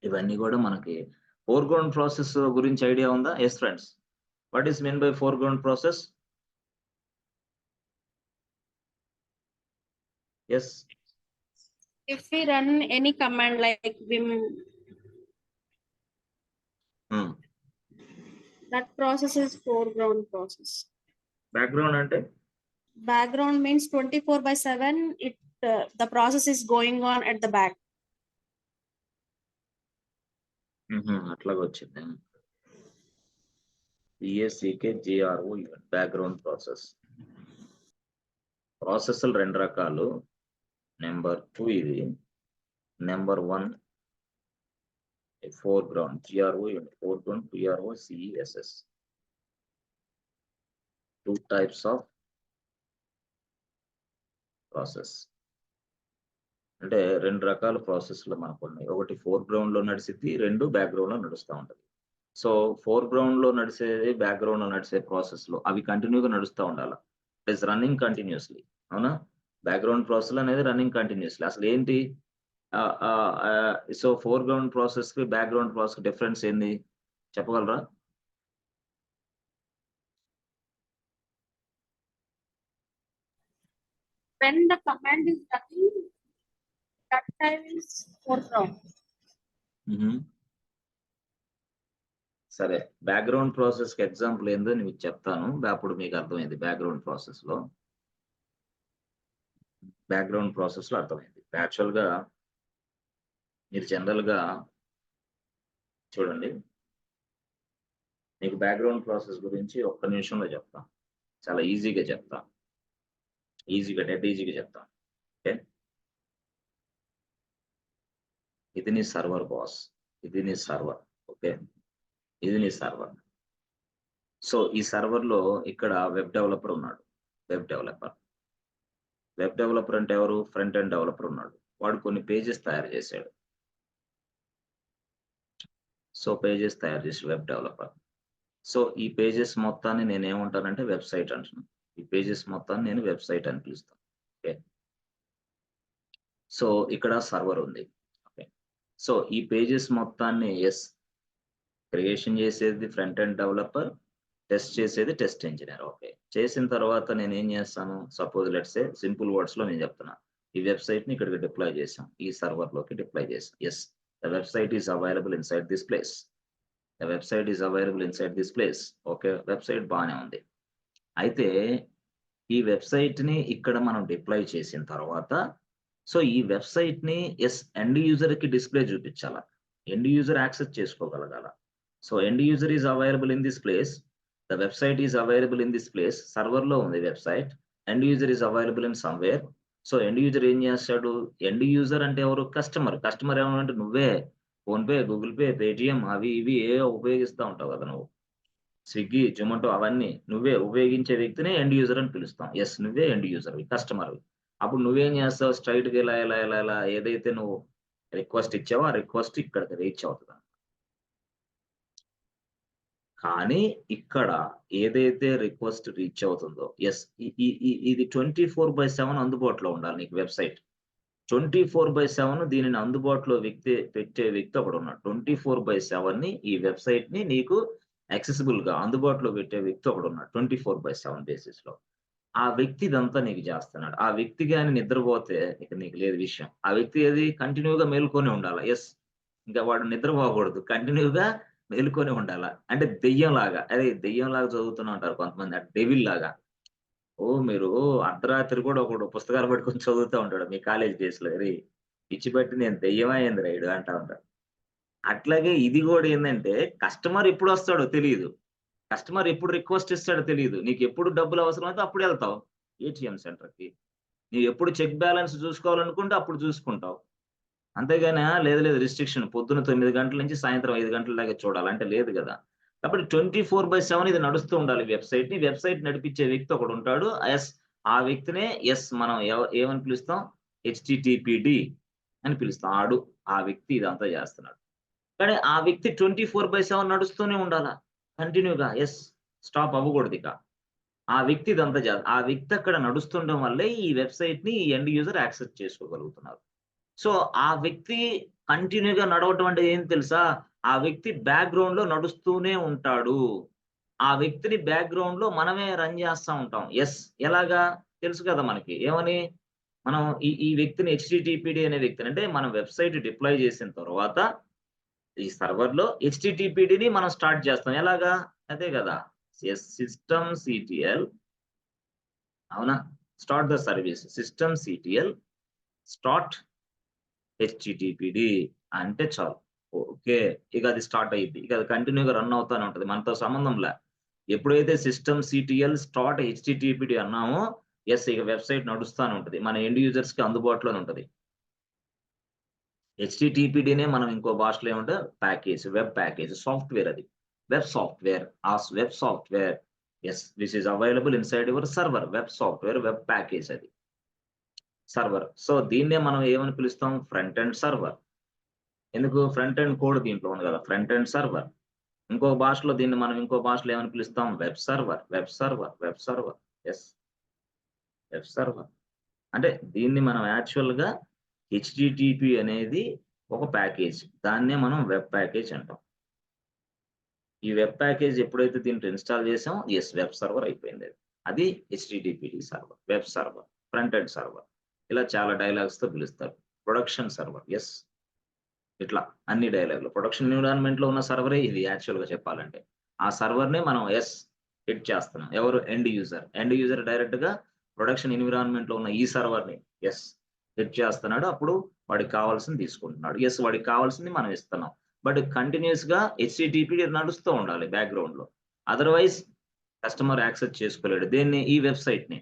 ఇవన్నీ గూడా మనకి ఫోర్‌గ్రౌండ్ ప్రాసెస్ గురించి ఐడియా ఉందా? Yes friends. What is mean by foreground process? Yes. If we run any command like vim, హ్మ్. that process is foreground process. Background అంటే? Background means 24/7. The process is going on at the back. అట్లాగొచ్చిందా? BACKGROUN background process. ప్రాసెస్‌లు 2 రకాలు. Number 2 ఇది. Number 1 foreground foreground PROCESS. 2 types of process. అంటే 2 రకాల ప్రాసెస్‌లు మనకున్నాయి. ఒకటి ఫోర్‌గ్రౌండ్‌లో నడిసిద్ది, 2 బ్యాక్‌గ్రౌండ్‌లో నడుస్తా ఉంటది. సో, ఫోర్‌గ్రౌండ్‌లో నడిసేది, బ్యాక్‌గ్రౌండ్‌లో నడిసే ప్రాసెస్‌లో అవి కంటిన్యూ‌గా నడుస్తా ఉండాల. It is running continuously. అవునా? బ్యాక్‌గ్రౌండ్ ప్రాసెస్ అనేది రన్నింగ్ కంటిన్యూయస్‌లీ. అసలేంటి? సో, ఫోర్‌గ్రౌండ్ ప్రాసెస్‌కి, బ్యాక్‌గ్రౌండ్ ప్రాసెస్‌కి డిఫరెన్స్ ఏంది? చెప్పగలరా? When the command is running, that time is foreground. హుహు. సరే. బ్యాక్‌గ్రౌండ్ ప్రాసెస్‌కి ఎగ్జాంపుల్ ఏందో మీకు చెప్తాను. అప్పుడు మీకు అర్థమైద్ది బ్యాక్‌గ్రౌండ్ ప్రాసెస్‌లో. బ్యాక్‌గ్రౌండ్ ప్రాసెస్‌లో అర్థమైంది. యాక్చువల్‌గా మీరు జనరల్‌గా చూడండి. మీకు బ్యాక్‌గ్రౌండ్ ప్రాసెస్ గురించి ఒక్క నిమిషంలో చెప్తా. చాలా ఈజీగా చెప్తా. డెడ్ ఈజీగా చెప్తా. ఓకే. ఇది నీ సర్వర్ బాస్. ఇది నీ సర్వర్. ఓకే. ఇది నీ సర్వర్. సో, ఈ సర్వర్‌లో ఇక్కడ వెబ్ డెవలపర్ ఉన్నాడు. Web developer. వెబ్ డెవలపర్ అంటే ఎవరు? ఫ్రంట్ ఎండ్ డెవలపర్ ఉన్నాడు. వాడు కొన్ని పేజెస్ తయారు చేసాడు. సో, పేజెస్ తయారు చేసి వెబ్ డెవలపర్. సో, ఈ పేజెస్ మొత్తాన్ని నేనేమంటానంటే వెబ్‌సైట్ అంటున్నాను. ఈ పేజెస్ మొత్తాన్ని నేను వెబ్‌సైట్ అని పిలుస్తాను. ఓకే. సో, ఇక్కడ సర్వర్ ఉంది. ఓకే. సో, ఈ పేజెస్ మొత్తాన్ని క్రియేషన్ చేసేది ఫ్రంట్ ఎండ్ డెవలపర్. టెస్ట్ చేసేది టెస్ట్ ఇంజినీర్. ఓకే. చేసిన తర్వాత నేనేం చేస్తాను? సపోజ్ లెట్స్ సే సింపుల్ వర్డ్స్‌లో నేను చెప్తున్నా. ఈ వెబ్‌సైట్‌ని ఇక్కడికి డిప్లాయ్ చేసాం. ఈ సర్వర్‌లోకి డిప్లాయ్ చేసాం. The website is available inside this place. The website is available inside this place. Okay. Website బానే ఉంది. అయితే ఈ వెబ్‌సైట్‌ని ఇక్కడ మనం డిప్లాయ్ చేసిన తర్వాత, సో, ఈ వెబ్‌సైట్‌ని ఎండ్ యూజర్‌కి డిస్‌ప్లే చూపించాల. ఎండ్ యూజర్ యాక్సెస్ చేసుకోగలగాల. So, end user is available in this place. The website is available in this place. సర్వర్‌లో ఉంది website. End user is available in somewhere. So, end user ఏం చేస్తాడు? End user అంటే ఎవరు? Customer. Customer ఎవరంటే నువ్వే. PhonePe, Google pay, Paytm అవి ఇవి ఏవో ఉపయోగిస్తా ఉంటావు కదా నువ్వు. స్విగ్గీ, జొమాటో అవన్నీ నువ్వే ఉపయోగించే వ్యక్తినే ఎండ్ యూజర్ అని పిలుస్తాం. నువ్వే ఎండ్ యూజర్‌వి, కస్టమర్‌వి. అప్పుడు నువ్వేం చేస్తావు? స్ట్రెయిట్‌గా ఇలా ఏదైతే నువ్వు రిక్వెస్ట్ ఇచ్చావో, ఆ రిక్వెస్ట్ ఇక్కడికి రీచ్ అవుతది. కానీ ఇక్కడ ఏదైతే రిక్వెస్ట్ రీచ్ అవుతుందో ఇ ఇ ఇ ఇది 24/7 అందుబాటులో ఉండాలి నీకు వెబ్‌సైట్. 24/7 దీనిని అందుబాటులో పెట్టే వ్యక్తి ఒకడున్నాడు. 24/7ని ఈ వెబ్‌సైట్‌ని నీకు యాక్సెసిబుల్‌గా అందుబాటులో పెట్టే వ్యక్తి ఒకడున్నాడు. 24/7 బేసిస్‌లో. ఆ వ్యక్తి ఇదంతా నీకు జేస్తున్నాడు. ఆ వ్యక్తి గాని నిద్రపోతే ఇక నీకు లేదు విషయం. ఆ వ్యక్తి ఏది కంటిన్యూ‌గా మేలుకొనే ఉండాల. ఇంక వాడు నిద్రపోకూడదు. కంటిన్యూ‌గా మేలుకొనే ఉండాల. అంటే దెయ్యంలాగా. అరే! దెయ్యంలాగా చదువుతున్నా అంటారు కొంతమంది. డెవిల్‌లాగా. మీరు అర్ధరాత్రి కూడా ఒకడు పుస్తకాలు పట్టుకొని చదువుతా ఉంటాడు మీ కాలేజ్ డేస్‌లో. "అరేయ్! పిచ్చి పట్టి నేను దెయ్యమా ఏందిరా ఈడు" అంటా ఉంటారు. అట్లాగే ఇది గూడా ఏందంటే కస్టమర్ ఎప్పుడొస్తాడో తెలీదు. కస్టమర్ ఎప్పుడు రిక్వెస్ట్ ఇస్తాడో తెలీదు. నీకెప్పుడు డబ్బులు అవసరమైతే అప్పుడెళ్తావు ఏటీఎం సెంటర్‌కి. నీవెప్పుడు చెక్ బ్యాలెన్స్ చూసుకోవాలనుకుంటే అప్పుడు చూసుకుంటావు. అంతేగాని లేదు లేదు రిస్ట్రిక్షన్ పొద్దున్న 9 గంటల నుంచి సాయంత్రం 5 గంటల దాకా చూడాలి అంటే లేదు గదా! కాబట్టి 24/7 ఇది నడుస్తూ ఉండాలి వెబ్‌సైట్‌ని. వెబ్‌సైట్ నడిపించే వ్యక్తి ఒకడుంటాడు. ఆ వ్యక్తినే మనం ఏమని పిలుస్తాం? హెచ్‌టిటిపిడి అని పిలుస్తాం. ఆ వ్యక్తి ఇదంతా జేస్తున్నాడు. కానీ ఆ వ్యక్తి 24/7 నడుస్తూనే ఉండాలా. కంటిన్యూ‌గా. స్టాప్ అవ్వకూడదిక. ఆ వ్యక్తి అక్కడ నడుస్తుండడం వల్లే ఈ వెబ్‌సైట్‌ని ఎండ్ యూజర్ యాక్సెస్ చేసుకోగలుగుతున్నారు. సో, ఆ వ్యక్తి కంటిన్యూ‌గా నడవటం అంటే ఏంటి తెలుసా? ఆ వ్యక్తి బ్యాక్‌గ్రౌండ్‌లో నడుస్తూనే ఉంటాడు. ఆ వ్యక్తిని బ్యాక్‌గ్రౌండ్‌లో మనమే రన్ చేస్తా ఉంటాం. ఎలాగా? తెలుసు కదా మనకి. ఏమని? మనం ఈ వ్యక్తిని హెచ్‌టిటిపిడి అనే వ్యక్తిని అంటే మనం వెబ్‌సైట్ డిప్లాయ్ చేసిన తర్వాత ఈ సర్వర్‌లో హెచ్‌టిటిపిడిని మనం స్టార్ట్ చేస్తాం. ఎలాగా? అదే గదా! సిస్టమ్ సిటిఎల్ అవునా? Start the service. System CTL start హెచ్‌టిటిపిడి అంటే చాలు. ఓకే. ఇక అది స్టార్ట్ అయ్యిద్ది. ఇక అది కంటిన్యూ‌గా రన్ అవుతానే ఉంటది. మనతో సంబంధంలా. ఎప్పుడైతే సిస్టమ్ సిటిఎల్ స్టార్ట్ హెచ్‌టిటిపిడి అన్నామో ఇక వెబ్‌సైట్ నడుస్తానే ఉంటది. మన ఎండ్ యూజర్స్‌కి అందుబాటులోనే ఉంటది. హెచ్‌టిటిపిడినే మనం ఇంకో భాషలో ఏమంటే వెబ్ ప్యాకేజ్ సాఫ్ట్‌వేర్ అది. Web software. Web software this is available inside your server. Web software, web package అది. సర్వర్. సో దీన్నే మనం ఏమని పిలుస్తాం? Front end server. ఎందుకు? ఫ్రంట్ ఎండ్ కోడ్ దీంట్లో ఉంది కదా, ఫ్రంట్ ఎండ్ సర్వర్. ఇంకో భాషలో దీన్ని మనం ఇంకో భాషలో ఏమని పిలుస్తాం? Web server, web server, web server. Yes, web server. అంటే దీన్ని మనం యాక్చువల్‌గా హెచ్‌టిటిపి అనేది ఒక ప్యాకేజ్. దాన్నే మనం వెబ్ ప్యాకేజ్ అంటాం. ఈ వెబ్ ప్యాకేజ్ ఎప్పుడైతే దీంట్లో ఇన్‌స్టాల్ చేసామో వెబ్ సర్వర్ అయిపోయింది అది. అది HTTPD server, web server, front end server. ఇలా చాలా డైలాగ్స్‌తో పిలుస్తారు. Production server. ఇట్లా అన్ని డైలాగ్‌లు. ప్రొడక్షన్ ఎన్విరాన్మెంట్‌లో ఉన్న సర్వరే ఇది యాక్చువల్‌గా చెప్పాలంటే. ఆ సర్వర్‌నే మనం హిట్ చేస్తున్నాం. ఎవరు? End user. ఎండ్ యూజర్ డైరెక్ట్‌గా ప్రొడక్షన్ ఎన్విరాన్మెంట్‌లో ఉన్న ఈ సర్వర్‌ని హిట్ చేస్తున్నాడు. అప్పుడు వాడికి కావాల్సింది తీసుకుంటున్నాడు. వాడికి కావాల్సింది మనం ఇస్తున్నాం. బట్ కంటిన్యూయస్‌గా హెచ్‌టిటిపి నడుస్తూ ఉండాలి బ్యాక్‌గ్రౌండ్‌లో. అదర్‌వైజ్ కస్టమర్ యాక్సెస్ చేసుకోలేడు. దేన్ని? ఈ వెబ్‌సైట్‌ని.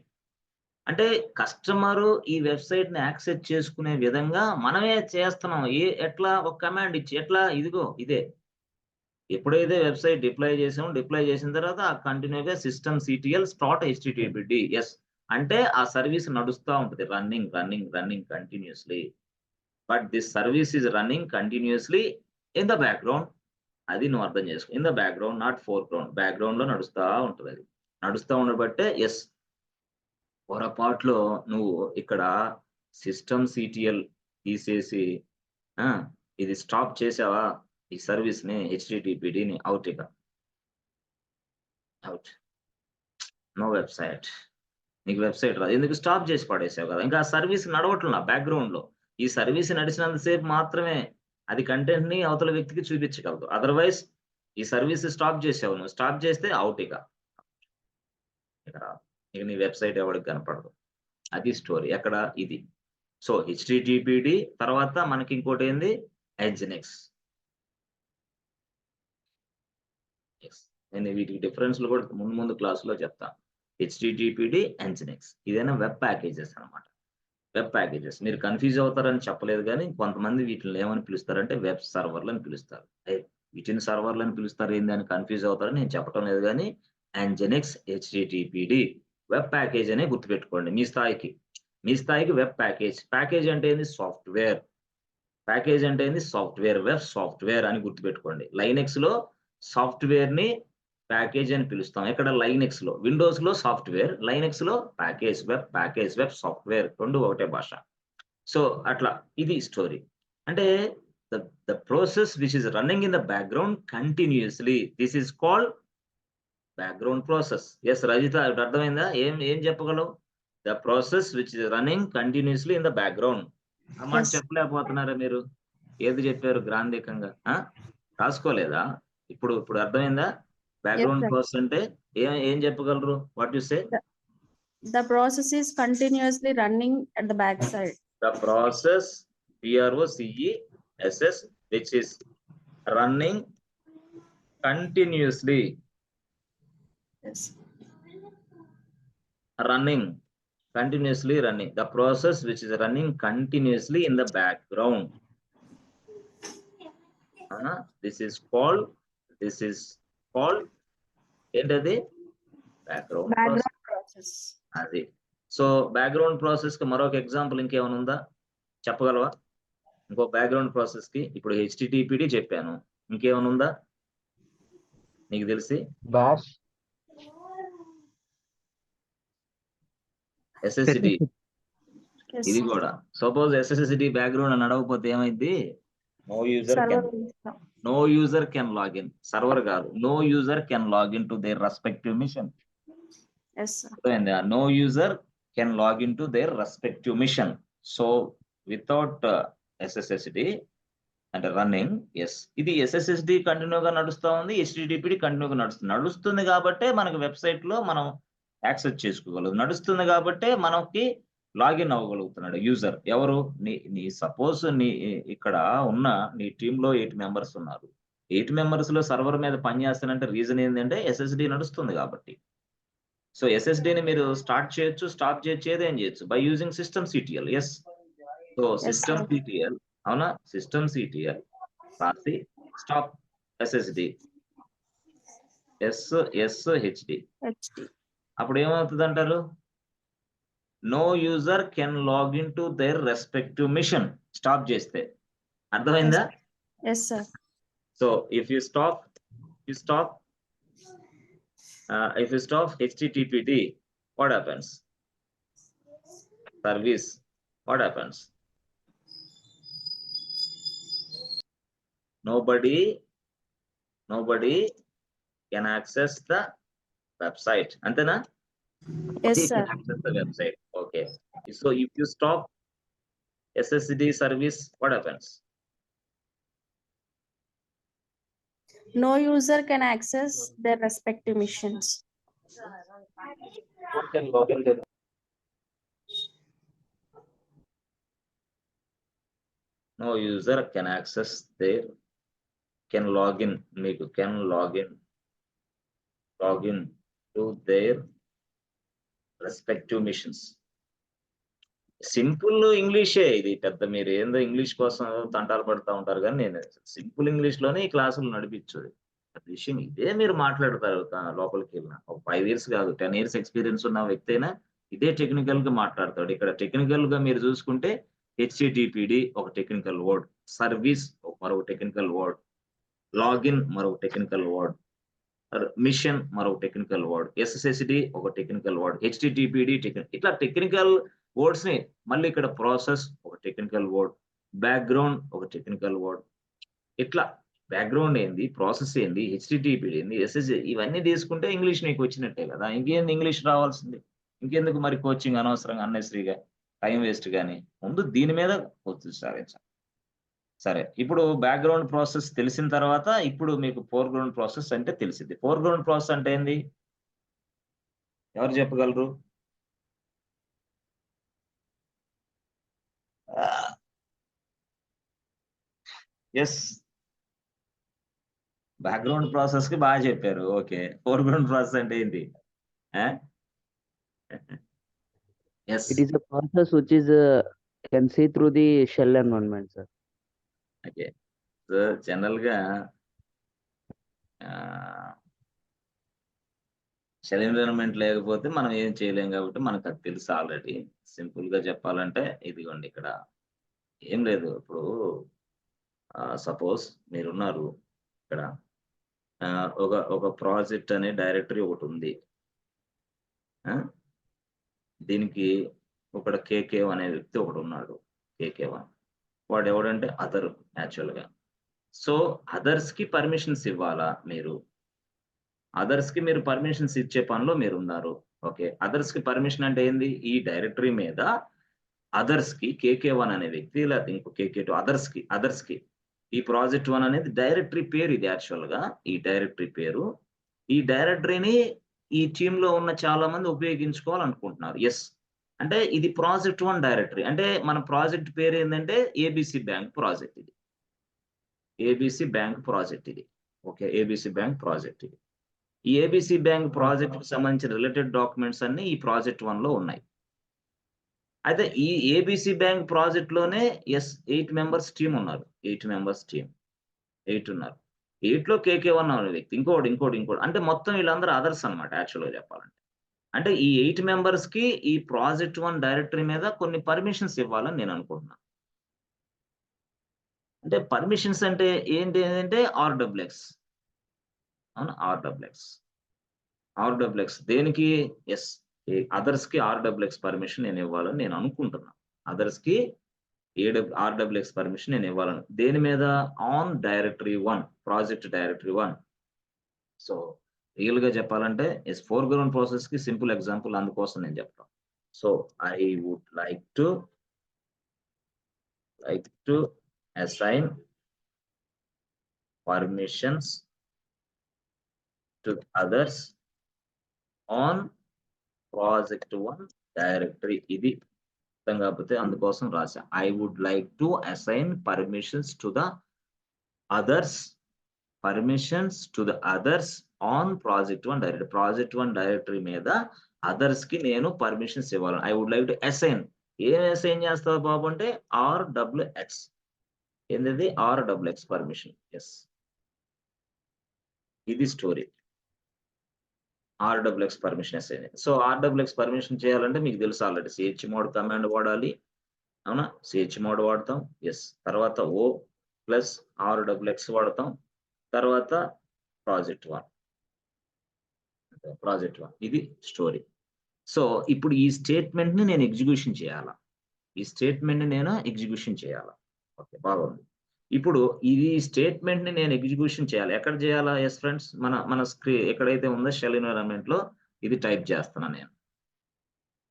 అంటే కస్టమరు ఈ వెబ్‌సైట్‌ని యాక్సెస్ చేసుకునే విధంగా మనమే చేస్తున్నాం. ఎట్లా? ఒక కమాండ్ ఇచ్చి. ఎట్లా? ఇదిగో ఇదే. ఎప్పుడైతే వెబ్‌సైట్ డిప్లాయ్ చేసామో, డిప్లాయ్ చేసిన తర్వాత కంటిన్యూ‌గా సిస్టమ్ సీటీఎల్ స్టార్ట్ హెచ్‌టిటిపిడి. అంటే ఆ సర్వీస్ నడుస్తా ఉంటది. Running continuously. But this service is running continuously in the background. అది నువ్వు అర్థం చేసుకో. In the background, not foreground. బ్యాక్‌గ్రౌండ్‌లో నడుస్తా ఉంటదది. నడుస్తా ఉండబట్టే పొరపాటులో నువ్వు ఇక్కడ సిస్టమ్ సీటీఎల్ తీసేసి ఆ! ఇది స్టాప్ చేసావా? ఈ సర్వీస్‌ని హెచ్‌టిటిపిడిని ఔట్ ఇక. ఔట్. No website. నీకు వెబ్‌సైట్ రాదు. ఎందుకు? స్టాప్ చేసి పడేసావు కదా! ఇంకా ఆ సర్వీస్ నడవట్లా బ్యాక్‌గ్రౌండ్‌లో. ఈ సర్వీస్ నడిచినంత సేపు మాత్రమే అది కంటెంట్‌ని అవతల వ్యక్తికి చూపించగలదు. అదర్‌వైజ్ ఈ సర్వీస్ స్టాప్ చేసావు నువ్వు. స్టాప్ చేస్తే ఔట్ ఇక. ఇక రాదు. ఇక నీ వెబ్‌సైట్ ఎవడికి కనపడదు. అది స్టోరీ. ఎక్కడ? ఇది. సో, హెచ్‌టిటిపిడి తర్వాత మనకి ఇంకోటేంది? ఎన్జినెక్స్. నేను వీటికి డిఫరెన్స్‌లు కూడా ముందు క్లాస్‌లో చెప్తా. హెచ్‌టిటిపిడి, ఎన్జినెక్స్. ఇదేనా వెబ్ ప్యాకేజెస్ అన్నమాట. Web packages. మీరు కన్‌ఫ్యూజ్ అవుతారని చెప్పలేదు గానీ, కొంతమంది వీటిల్ని ఏమని పిలుస్తారంటే వెబ్ సర్వర్‌లని పిలుస్తారు. వీటిని సర్వర్‌లని పిలుస్తారు ఏంది అని కన్‌ఫ్యూజ్ అవుతారని నేను చెప్పటం లేదు గానీ, ఎన్జినెక్స్, హెచ్‌టిటిపిడి వెబ్ ప్యాకేజ్ అనే గుర్తుపెట్టుకోండి మీ స్థాయికి. మీ స్థాయికి వెబ్ ప్యాకేజ్. ప్యాకేజ్ అంటే ఏంది? సాఫ్ట్‌వేర్. ప్యాకేజ్ అంటే ఏంది? సాఫ్ట్‌వేర్. వెబ్ సాఫ్ట్‌వేర్ అని గుర్తుపెట్టుకోండి. లైనెక్స్‌లో సాఫ్ట్‌వేర్‌ని ప్యాకేజ్ అని పిలుస్తాం. ఎక్కడ? లైనెక్స్‌లో. విండోస్‌లో సాఫ్ట్‌వేర్, లైనెక్స్‌లో ప్యాకేజ్, వెబ్ సాఫ్ట్‌వేర్ 2 ఒకటే భాష. సో, అట్లా ఇది స్టోరీ. అంటే the the process which is running in the background continuously. This is called background process. Rajitha ఇప్పుడు అర్థమైందా? ఏం ఏం చెప్పగలవు? The process which is running continuously in the background. ఆ మాట Yes. చెప్పలేకపోతున్నారా మీరు? ఏది చెప్పారు గ్రాంథికంగా? రాసుకోలేదా? ఇప్పుడు అర్థమైందా? Yes, background sir. ప్రాసెస్ అంటే ఏం ఏం చెప్పగలరు? What you say? The process is continuously running at the backside. The process PROCESS which is running continuously. Yes. Continuously running. The process which is running continuously in the background. This is called ఏంటది? Background process. Background process. అది. So, background ప్రాసెస్‌కి మరొక example ఇంకేమైనా ఉందా? చెప్పగలవా? ఇంకో background ప్రాసెస్‌కి ఇప్పుడు హెచ్‌టిటిపిడి చెప్పాను. ఇంకేమైనా ఉందా? నీకు తెలిసి? Bash. ఎస్ఎస్‌డి. Yes. ఇది గూడా. సపోజ్ ఎస్ఎస్‌డి బ్యాక్‌గ్రౌండ్ నడవకపోతే ఏమైద్ది? No user Server can will stop. Login. Server కాదు. No user can login to their respective machine. Yes, sir. అర్థమైందా? No user can login to their respective machine. So, without SSD అంటే running. ఇది SSSD కంటిన్యూగా నడుస్తా ఉంది. హెచ్‌టిటిపిడి కంటిన్యూగా నడుస్తుంది. నడుస్తుంది కాబట్టే మనకు వెబ్‌సైట్‌లో మనం యాక్సెస్ చేసుకోగలం. నడుస్తుంది కాబట్టే మనకి లాగిన్ అవ్వగలుగుతున్నాడు యూజర్. ఎవరు? నీ నీ సపోజ్ ఇక్కడ ఉన్న నీ టీమ్‌లో 8 మెంబర్స్ ఉన్నారు. 8 మెంబర్స్‌లో సర్వర్ మీద పనిచేస్తానంటే రీజన్ ఏందంటే ఎస్ఎస్‌డి నడుస్తుంది కాబట్టి. సో, ఎస్ఎస్‌డిని మీరు స్టార్ట్ చేయొచ్చు, స్టాప్ చేయొచ్చు, ఏదైనా చేయొచ్చు by using system CTL. So, Yes, system sir. CTL అవునా? సిస్టమ్ సీటీఎల్ రాసి స్టాప్ ఎస్ఎస్‌డి. ఎస్‌హెచ్‌డి. HD. అప్పుడు ఏమవుతదంటారు? no user can log into their respective mission. Stop చేస్తే అర్థమైందా? Yes, sir. So if you stop HTTPD, what happens? Service, what happens? Nobody can access the website. Antena? Yes, Nobody sir. can access the website. Okay. So if you stop SSD service, what happens? No user can access their respective missions. Who can log in there? No user can access their, can log in to their respective missions. Simple ఇంగ్లీషే ఇది, పెద్ద మీరు ఏందో English కోసం తంటాలు పడుతూ ఉంటారు, కానీ నేను సింపుల్ ఇంగ్లీష్ లోనే ఈ క్లాసులు నడిపించు. విషయం ఇదే మీరు మాట్లాడతారు లోపలికి వెళ్ళిన. ఒక 5 years కాదు, 10 years ఎక్స్పీరియన్స్ ఉన్న వ్యక్తి అయినా ఇదే టెక్నికల్ గా మాట్లాడతాడు. ఇక్కడ టెక్నికల్ గా మీరు చూసుకుంటే హెచ్టిటిపిడి ఒక టెక్నికల్ వర్డ్, సర్వీస్ మరొక టెక్నికల్ వర్డ్, లాగిన్ మరొక టెక్నికల్ వర్డ్, మిషన్ మరొక టెక్నికల్ వర్డ్, ఎస్ఎస్ఎస్డి ఒక టెక్నికల్ వర్డ్, హెచ్టిటిపిడి ఇట్లా టెక్నికల్ వర్డ్స్ ని మళ్ళీ ఇక్కడ ప్రాసెస్ ఒక టెక్నికల్ వర్డ్, బ్యాక్గ్రౌండ్ ఒక టెక్నికల్ వర్డ్, ఇట్లా బ్యాక్గ్రౌండ్ ఏంది, ప్రాసెస్ ఏంది, హెచ్టిటిపిడి ఏంది, ఎస్ఎస్సి, ఇవన్నీ తీసుకుంటే ఇంగ్లీష్ నీకు వచ్చినట్టే కదా. ఇంకేంది ఇంగ్లీష్ రావాల్సింది, ఇంకెందుకు మరి కోచింగ్ అనవసరంగా అన్నెసరీగా టైం వేస్ట్. కానీ ముందు దీని మీద ఒత్తిడి సాధించాలి. సరే, ఇప్పుడు బ్యాక్గ్రౌండ్ ప్రాసెస్ తెలిసిన తర్వాత ఇప్పుడు మీకు ఫోర్గ్రౌండ్ ప్రాసెస్ అంటే తెలిసింది. ఫోర్గ్రౌండ్ ప్రాసెస్ అంటే ఏంది, ఎవరు చెప్పగలరు? ఎస్, బ్యాక్గ్రౌండ్ ప్రాసెస్ కి బాగా చెప్పారు. ఓకే, ఫోర్గ్రౌండ్ ప్రాసెస్ అంటే ఏంటి? Yes, It is a process which is can see through the shell environment, sir. Okay. So general గా షెల్ ఎన్విరాన్మెంట్ లేకపోతే మనం ఏం చేయలేం, కాబట్టి మనకు అది తెలుసు ఆల్రెడీ. సింపుల్ గా చెప్పాలంటే ఇదిగోండి, ఇక్కడ ఏం లేదు. ఇప్పుడు సపోజ్ మీరున్నారు ఇక్కడ, ఒక ప్రాజెక్ట్ అనే డైరెక్టరీ ఒకటి ఉంది. దీనికి ఒకటి కేకే అనే వ్యక్తి ఒకడు ఉన్నాడు. కేకే1 వాడు ఎవడంటే అదర్ యాక్చువల్ గా. సో అదర్స్ కి పర్మిషన్స్ ఇవ్వాలా మీరు? అదర్స్ కి మీరు పర్మిషన్స్ ఇచ్చే పనిలో మీరు ఉన్నారు. ఓకే, అదర్స్ కి పర్మిషన్ అంటే ఏంది? ఈ డైరెక్టరీ మీద అదర్స్ కి కేకే1 అనే వ్యక్తి, లేకపోతే ఇంకో కేకే2 అదర్స్ కి ఈ ప్రాజెక్ట్ 1 అనేది డైరెక్టరీ పేరు. ఇది యాక్చువల్ గా ఈ డైరెక్టరీ పేరు. ఈ డైరెక్టరీని ఈ టీమ్ లో ఉన్న చాలా మంది ఉపయోగించుకోవాలనుకుంటున్నారు. ఎస్, అంటే ఇది ప్రాజెక్ట్ 1 డైరెక్టరీ. అంటే మన ప్రాజెక్ట్ పేరు ఏంటంటే ఏబిసి బ్యాంక్ ప్రాజెక్ట్. ఇది ఏబిసి బ్యాంక్ ప్రాజెక్ట్. ఇది ఓకే, ఏబిసి బ్యాంక్ ప్రాజెక్ట్. ఇది ఈ ఏబిసి బ్యాంక్ ప్రాజెక్ట్ కి సంబంధించిన రిలేటెడ్ డాక్యుమెంట్స్ అన్ని ఈ ప్రాజెక్ట్ 1 లో ఉన్నాయి. అయితే ఈ ఏబిసి బ్యాంక్ ప్రాజెక్ట్ లోనే 8 మెంబర్స్ టీమ్ ఉన్నారు. 8 మెంబర్స్ టీమ్ 8 ఉన్నారు. 8 లో కేకే1 అనే వ్యక్తి, ఇంకోటి అంటే మొత్తం వీళ్ళందరూ అదర్స్ అనమాట యాక్చువల్ గా చెప్పాలంటే. అంటే ఈ 8 మెంబర్స్ కి ఈ ప్రాజెక్ట్ 1 డైరెక్టరీ మీద కొన్ని పర్మిషన్స్ ఇవ్వాలని నేను అనుకుంటున్నాను. అంటే పర్మిషన్స్ అంటే ఏంటి అంటే ఆర్డబ్ల్యూఎక్స్. అవునా, ఆర్డబ్ల్యూఎక్స్ దేనికి? ఎస్, అదర్స్ కి ఆర్డబ్ల్యూఎక్స్ పర్మిషన్ నేను ఇవ్వాలని నేను అనుకుంటున్నాను. అదర్స్ కి ఆర్డబ్ల్యూఎక్స్ పర్మిషన్ నేను ఇవ్వాలని. దేని మీద? On directory 1, project directory 1. So real గా చెప్పాలంటే ఫోర్గ్రౌండ్ ప్రాసెస్ కి సింపుల్ ఎగ్జాంపుల్ అందుకోసం నేను చెప్తాను. So I would like to assign permissions to others on project 1 directory. ఇది అర్థం కాకపోతే అందుకోసం రాసా. I would like to assign permissions to the others on project 1 directory. project 1 directory మీద అదర్స్ కి నేను పర్మిషన్స్ ఇవ్వాలి. I would like to assign. ఏం అసైన్ చేస్తావు బాబు అంటే RWX. ఏంటిది? RWX permission. ఎస్, ఇది story. RWX permission assign. So RWX permission చేయాలంటే మీకు తెలుసు ఆల్రెడీ chmod కమాండ్ వాడాలి. అవునా? chmod వాడతాం. తర్వాత O ప్లస్ RWX వాడతాం. తర్వాత ప్రాజెక్ట్ 1. ఇది స్టోరీ. సో ఇప్పుడు ఈ స్టేట్మెంట్ ని నేను ఎగ్జిక్యూషన్ చేయాలా. ఓకే, బాగుంది. ఇప్పుడు ఇది స్టేట్మెంట్ ని నేను ఎగ్జిక్యూషన్ చేయాలి. ఎక్కడ చేయాలా? ఫ్రెండ్స్, మన ఎక్కడైతే ఉందో షెల్ ఎన్విరాన్మెంట్ లో ఇది టైప్ చేస్తున్నా నేను.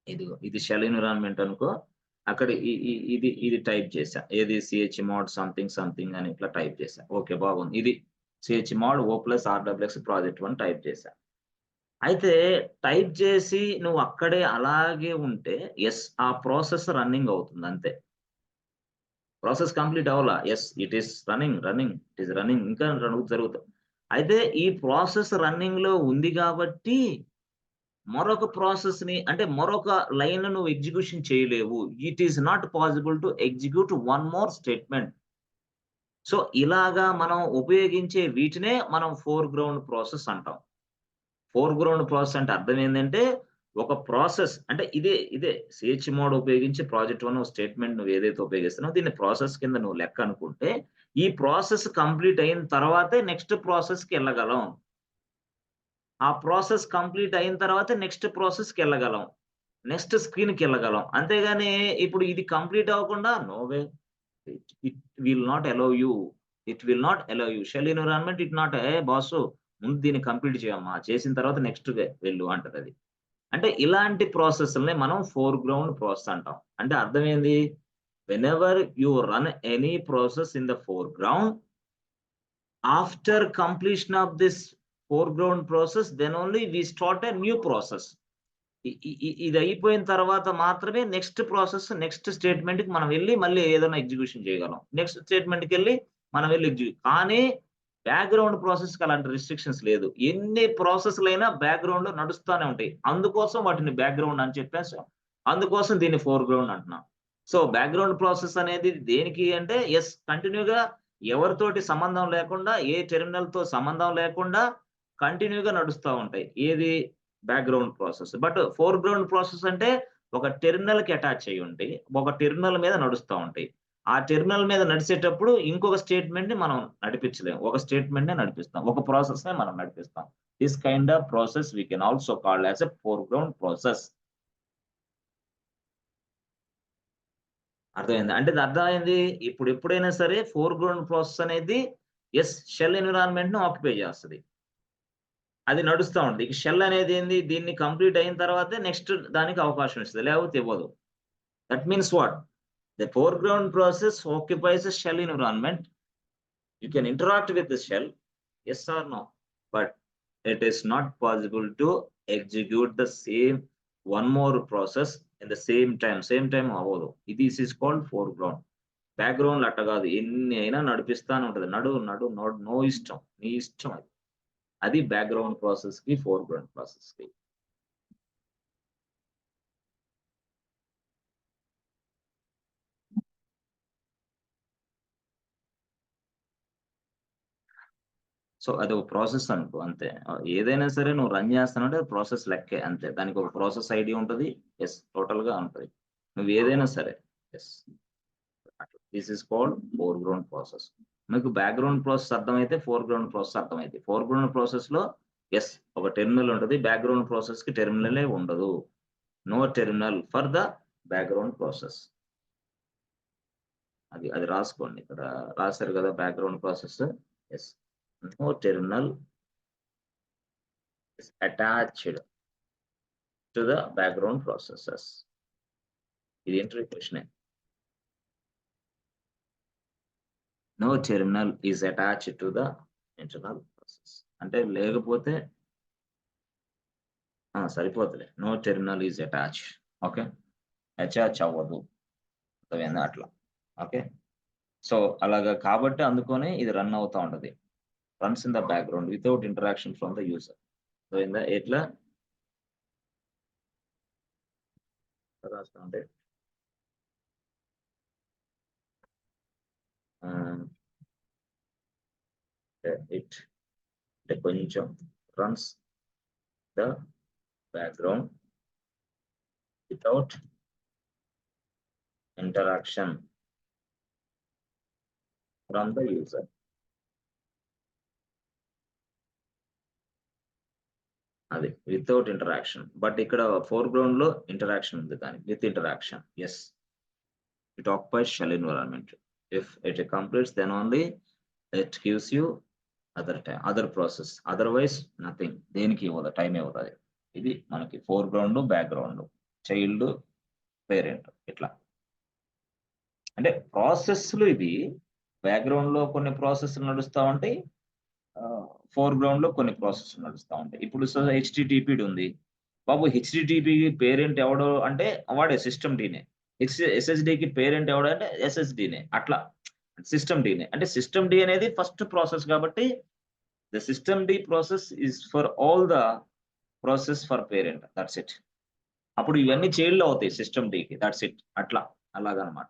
ఇదిగో ఇది షెల్ ఎన్విరాన్మెంట్ అనుకో. అక్కడ ఇది టైప్ చేశా. ఏది chmod సంథింగ్ అని ఇట్లా టైప్ చేశా. ఓకే, బాగుంది. ఇది chmod O plus RWX project 1 type చేశా. అయితే టైప్ చేసి నువ్వు అక్కడే అలాగే ఉంటే ఆ ప్రాసెస్ రన్నింగ్ అవుతుంది అంతే. ప్రాసెస్ కంప్లీట్ అవ్వాలా? ఇట్ ఈస్ రన్నింగ్ ఇంకా జరుగుతుంది. అయితే ఈ ప్రాసెస్ రన్నింగ్ లో ఉంది కాబట్టి మరొక ప్రాసెస్ ని, అంటే మరొక లైన్ నువ్వు ఎగ్జిక్యూషన్ చేయలేవు. It is not possible to execute one more statement. So ఇలాగా మనం ఉపయోగించే వీటినే మనం ఫోర్గ్రౌండ్ ప్రాసెస్ అంటాం. ఫోర్గ్రౌండ్ ప్రాసెస్ అంటే అర్థం ఏంటంటే, ఒక ప్రాసెస్ అంటే ఇదే chmod ఉపయోగించి ప్రాజెక్ట్ 1 స్టేట్మెంట్ నువ్వు ఏదైతే ఉపయోగిస్తున్నావో దీన్ని ప్రాసెస్ కింద నువ్వు లెక్క అనుకుంటే, ఈ ప్రాసెస్ కంప్లీట్ అయిన తర్వాతే నెక్స్ట్ ప్రాసెస్ కి వెళ్ళగలం. ఆ ప్రాసెస్ కంప్లీట్ అయిన తర్వాత నెక్స్ట్ ప్రాసెస్ కి వెళ్ళగలం. నెక్స్ట్ స్క్రీన్ కి వెళ్ళగలం. అంతేగాని ఇప్పుడు ఇది కంప్లీట్ అవ్వకుండా no way, it will not allow you. Shell environment it not boss ముందు దీన్ని కంప్లీట్ చేయమ్మా, చేసిన తర్వాత నెక్స్ట్ వెళ్ళు అంటది అది. అంటే ఇలాంటి ప్రాసెస్‌లని మనం ఫోర్‌గ్రౌండ్ ప్రాసెస్ అంటాం. అంటే అర్థం ఏంది? Whenever you run any process in the foreground, after completion of this foreground process then only we start a new process. ఇది అయిపోయిన తర్వాత మాత్రమే నెక్స్ట్ ప్రాసెస్, నెక్స్ట్ స్టేట్మెంట్‌కి మనం వెళ్లి మళ్ళీ ఏదైనా ఎగ్జిక్యూషన్ చేయగలం. నెక్స్ట్ స్టేట్మెంట్‌కెళ్ళి మనం వెళ్లి కానీ బ్యాక్‌గ్రౌండ్ ప్రాసెస్‌కి అలాంటి రిస్ట్రిక్షన్స్ లేదు. ఎన్ని ప్రాసెస్‌లైనా బ్యాక్‌గ్రౌండ్‌లో నడుస్తానే ఉంటాయి. అందుకోసం వాటిని బ్యాక్‌గ్రౌండ్ అని చెప్పేసి, అందుకోసం దీన్ని ఫోర్‌గ్రౌండ్ అంటున్నాం. సో బ్యాక్‌గ్రౌండ్ ప్రాసెస్ అనేది దేనికి అంటే కంటిన్యూగా ఎవరితోటి సంబంధం లేకుండా, ఏ టెర్మినల్‌తో సంబంధం లేకుండా కంటిన్యూగా నడుస్తా ఉంటాయి. ఏది? Background process. But foreground process అంటే ఒక టెర్మినల్‌కి అటాచ్ అయ్యి ఉండి, ఒక టెర్మినల్ మీద నడుస్తా ఉంటాయి. ఆ టెర్మినల్ మీద నడిచేటప్పుడు ఇంకొక స్టేట్మెంట్‌ని మనం నడిపించలేము. ఒక స్టేట్మెంట్‌నే నడిపిస్తాం. ఒక ప్రాసెస్‌నే మనం నడిపిస్తాం. This kind of process we can also called as a foreground process. అర్థమైందా? అంటే ఇది అర్థమైంది. ఇప్పుడు ఎప్పుడైనా సరే ఫోర్‌గ్రౌండ్ ప్రాసెస్ అనేది షెల్ ఎన్విరాన్మెంట్‌ని ఆక్యుపై చేస్తది. అది నడుస్తా ఉంటది. ఇక షెల్ అనేది ఏంది? దీన్ని కంప్లీట్ అయిన తర్వాతే నెక్స్ట్ దానికి అవకాశం ఇస్తది. లేకపోతే ఇవ్వదు. That means what? The foreground process occupies a shell environment. You can interact with the shell, yes or no, but it is not possible to execute the same one more process in the same time. అవ్వదు. This is called foreground. Background అట్ట కాదు. ఎన్ని అయినా నడిపిస్తానే ఉంటది. No ఇష్టం. నీ ఇష్టం అది. అది బ్యాక్‌గ్రౌండ్ ప్రాసెస్‌కి, ఫోర్‌గ్రౌండ్ ప్రాసెస్‌కి. సో అదొక ప్రాసెస్ అనుకో అంతే. ఏదైనా సరే నువ్వు రన్ చేస్తానంటే అది ప్రాసెస్ లెక్కే అంతే. దానికి ఒక ప్రాసెస్ ఐడీ ఉంటది. టోటల్‌గా ఉంటది. నువ్వు ఏదైనా సరే. This is called foreground process. మీకు బ్యాక్‌గ్రౌండ్ ప్రాసెస్ అర్థమైతే ఫోర్‌గ్రౌండ్ ప్రాసెస్ అర్థమైద్ది. ఫోర్‌గ్రౌండ్ ప్రాసెస్‌లో ఒక టెర్మినల్ ఉంటది. బ్యాక్‌గ్రౌండ్ ప్రాసెస్‌కి టెర్మినలే ఉండదు. No terminal for the background process. అది రాసుకోండి. ఇక్కడ రాశారు కదా background process. No terminal is attached to the background processes. ఇది interview question. No terminal is attached to the internal process. అంటే లేకపోతే సరిపోతుంది. No terminal is attach. Okay, attach అవ్వదు. అర్థమైందా? అట్లా. ఓకే, సో అలాగా కాబట్టి అందుకనే ఇది రన్ అవుతా ఉంటది. Runs in the background without interaction from the user. అర్థమైందా? ఎట్లా రాస్తా ఉంటే ఇట్ అంటే కొంచెం runs the background without interaction from the user. అది వితౌట్ ఇంటరాక్షన్, బట్ ఇక్కడ ఫోర్గ్రౌండ్ లో ఇంటరాక్షన్ ఉంది, కానీ with interaction. Yes, it occupies shell environment. If it completes then only it gives you other process, otherwise nothing. దేనికి ఇవ్వదు, time ఇవ్వదు. అది ఇది మనకి ఫోర్గ్రౌండ్, బ్యాక్గ్రౌండ్, చైల్డ్, పేరెంట్, ఇట్లా. అంటే ప్రాసెస్లు ఇవి. బ్యాక్గ్రౌండ్ లో కొన్ని ప్రాసెస్లు నడుస్తూ ఉంటాయి, ఫోర్గ్రౌండ్ లో కొన్ని ప్రాసెస్ నడుస్తూ ఉంటాయి. ఇప్పుడు హెచ్టిటిపి ఉంది బాబు, హెచ్టిటిపి పేరెంట్ ఎవడో అంటే వాడే సిస్టమ్ డీనే, ఎస్ఎస్డికి పేరెంట్ ఎవడో అంటే ఎస్ఎస్డినే, అట్లా సిస్టమ్ డీనే. అంటే సిస్టమ్ డి అనేది ఫస్ట్ ప్రాసెస్ కాబట్టి the systemd process is for all the process for parent, that's it. అప్పుడు ఇవన్నీ చైల్డ్ అవుతాయి సిస్టమ్ డికి, దట్స్ ఇట్. అట్లా అలాగనమాట.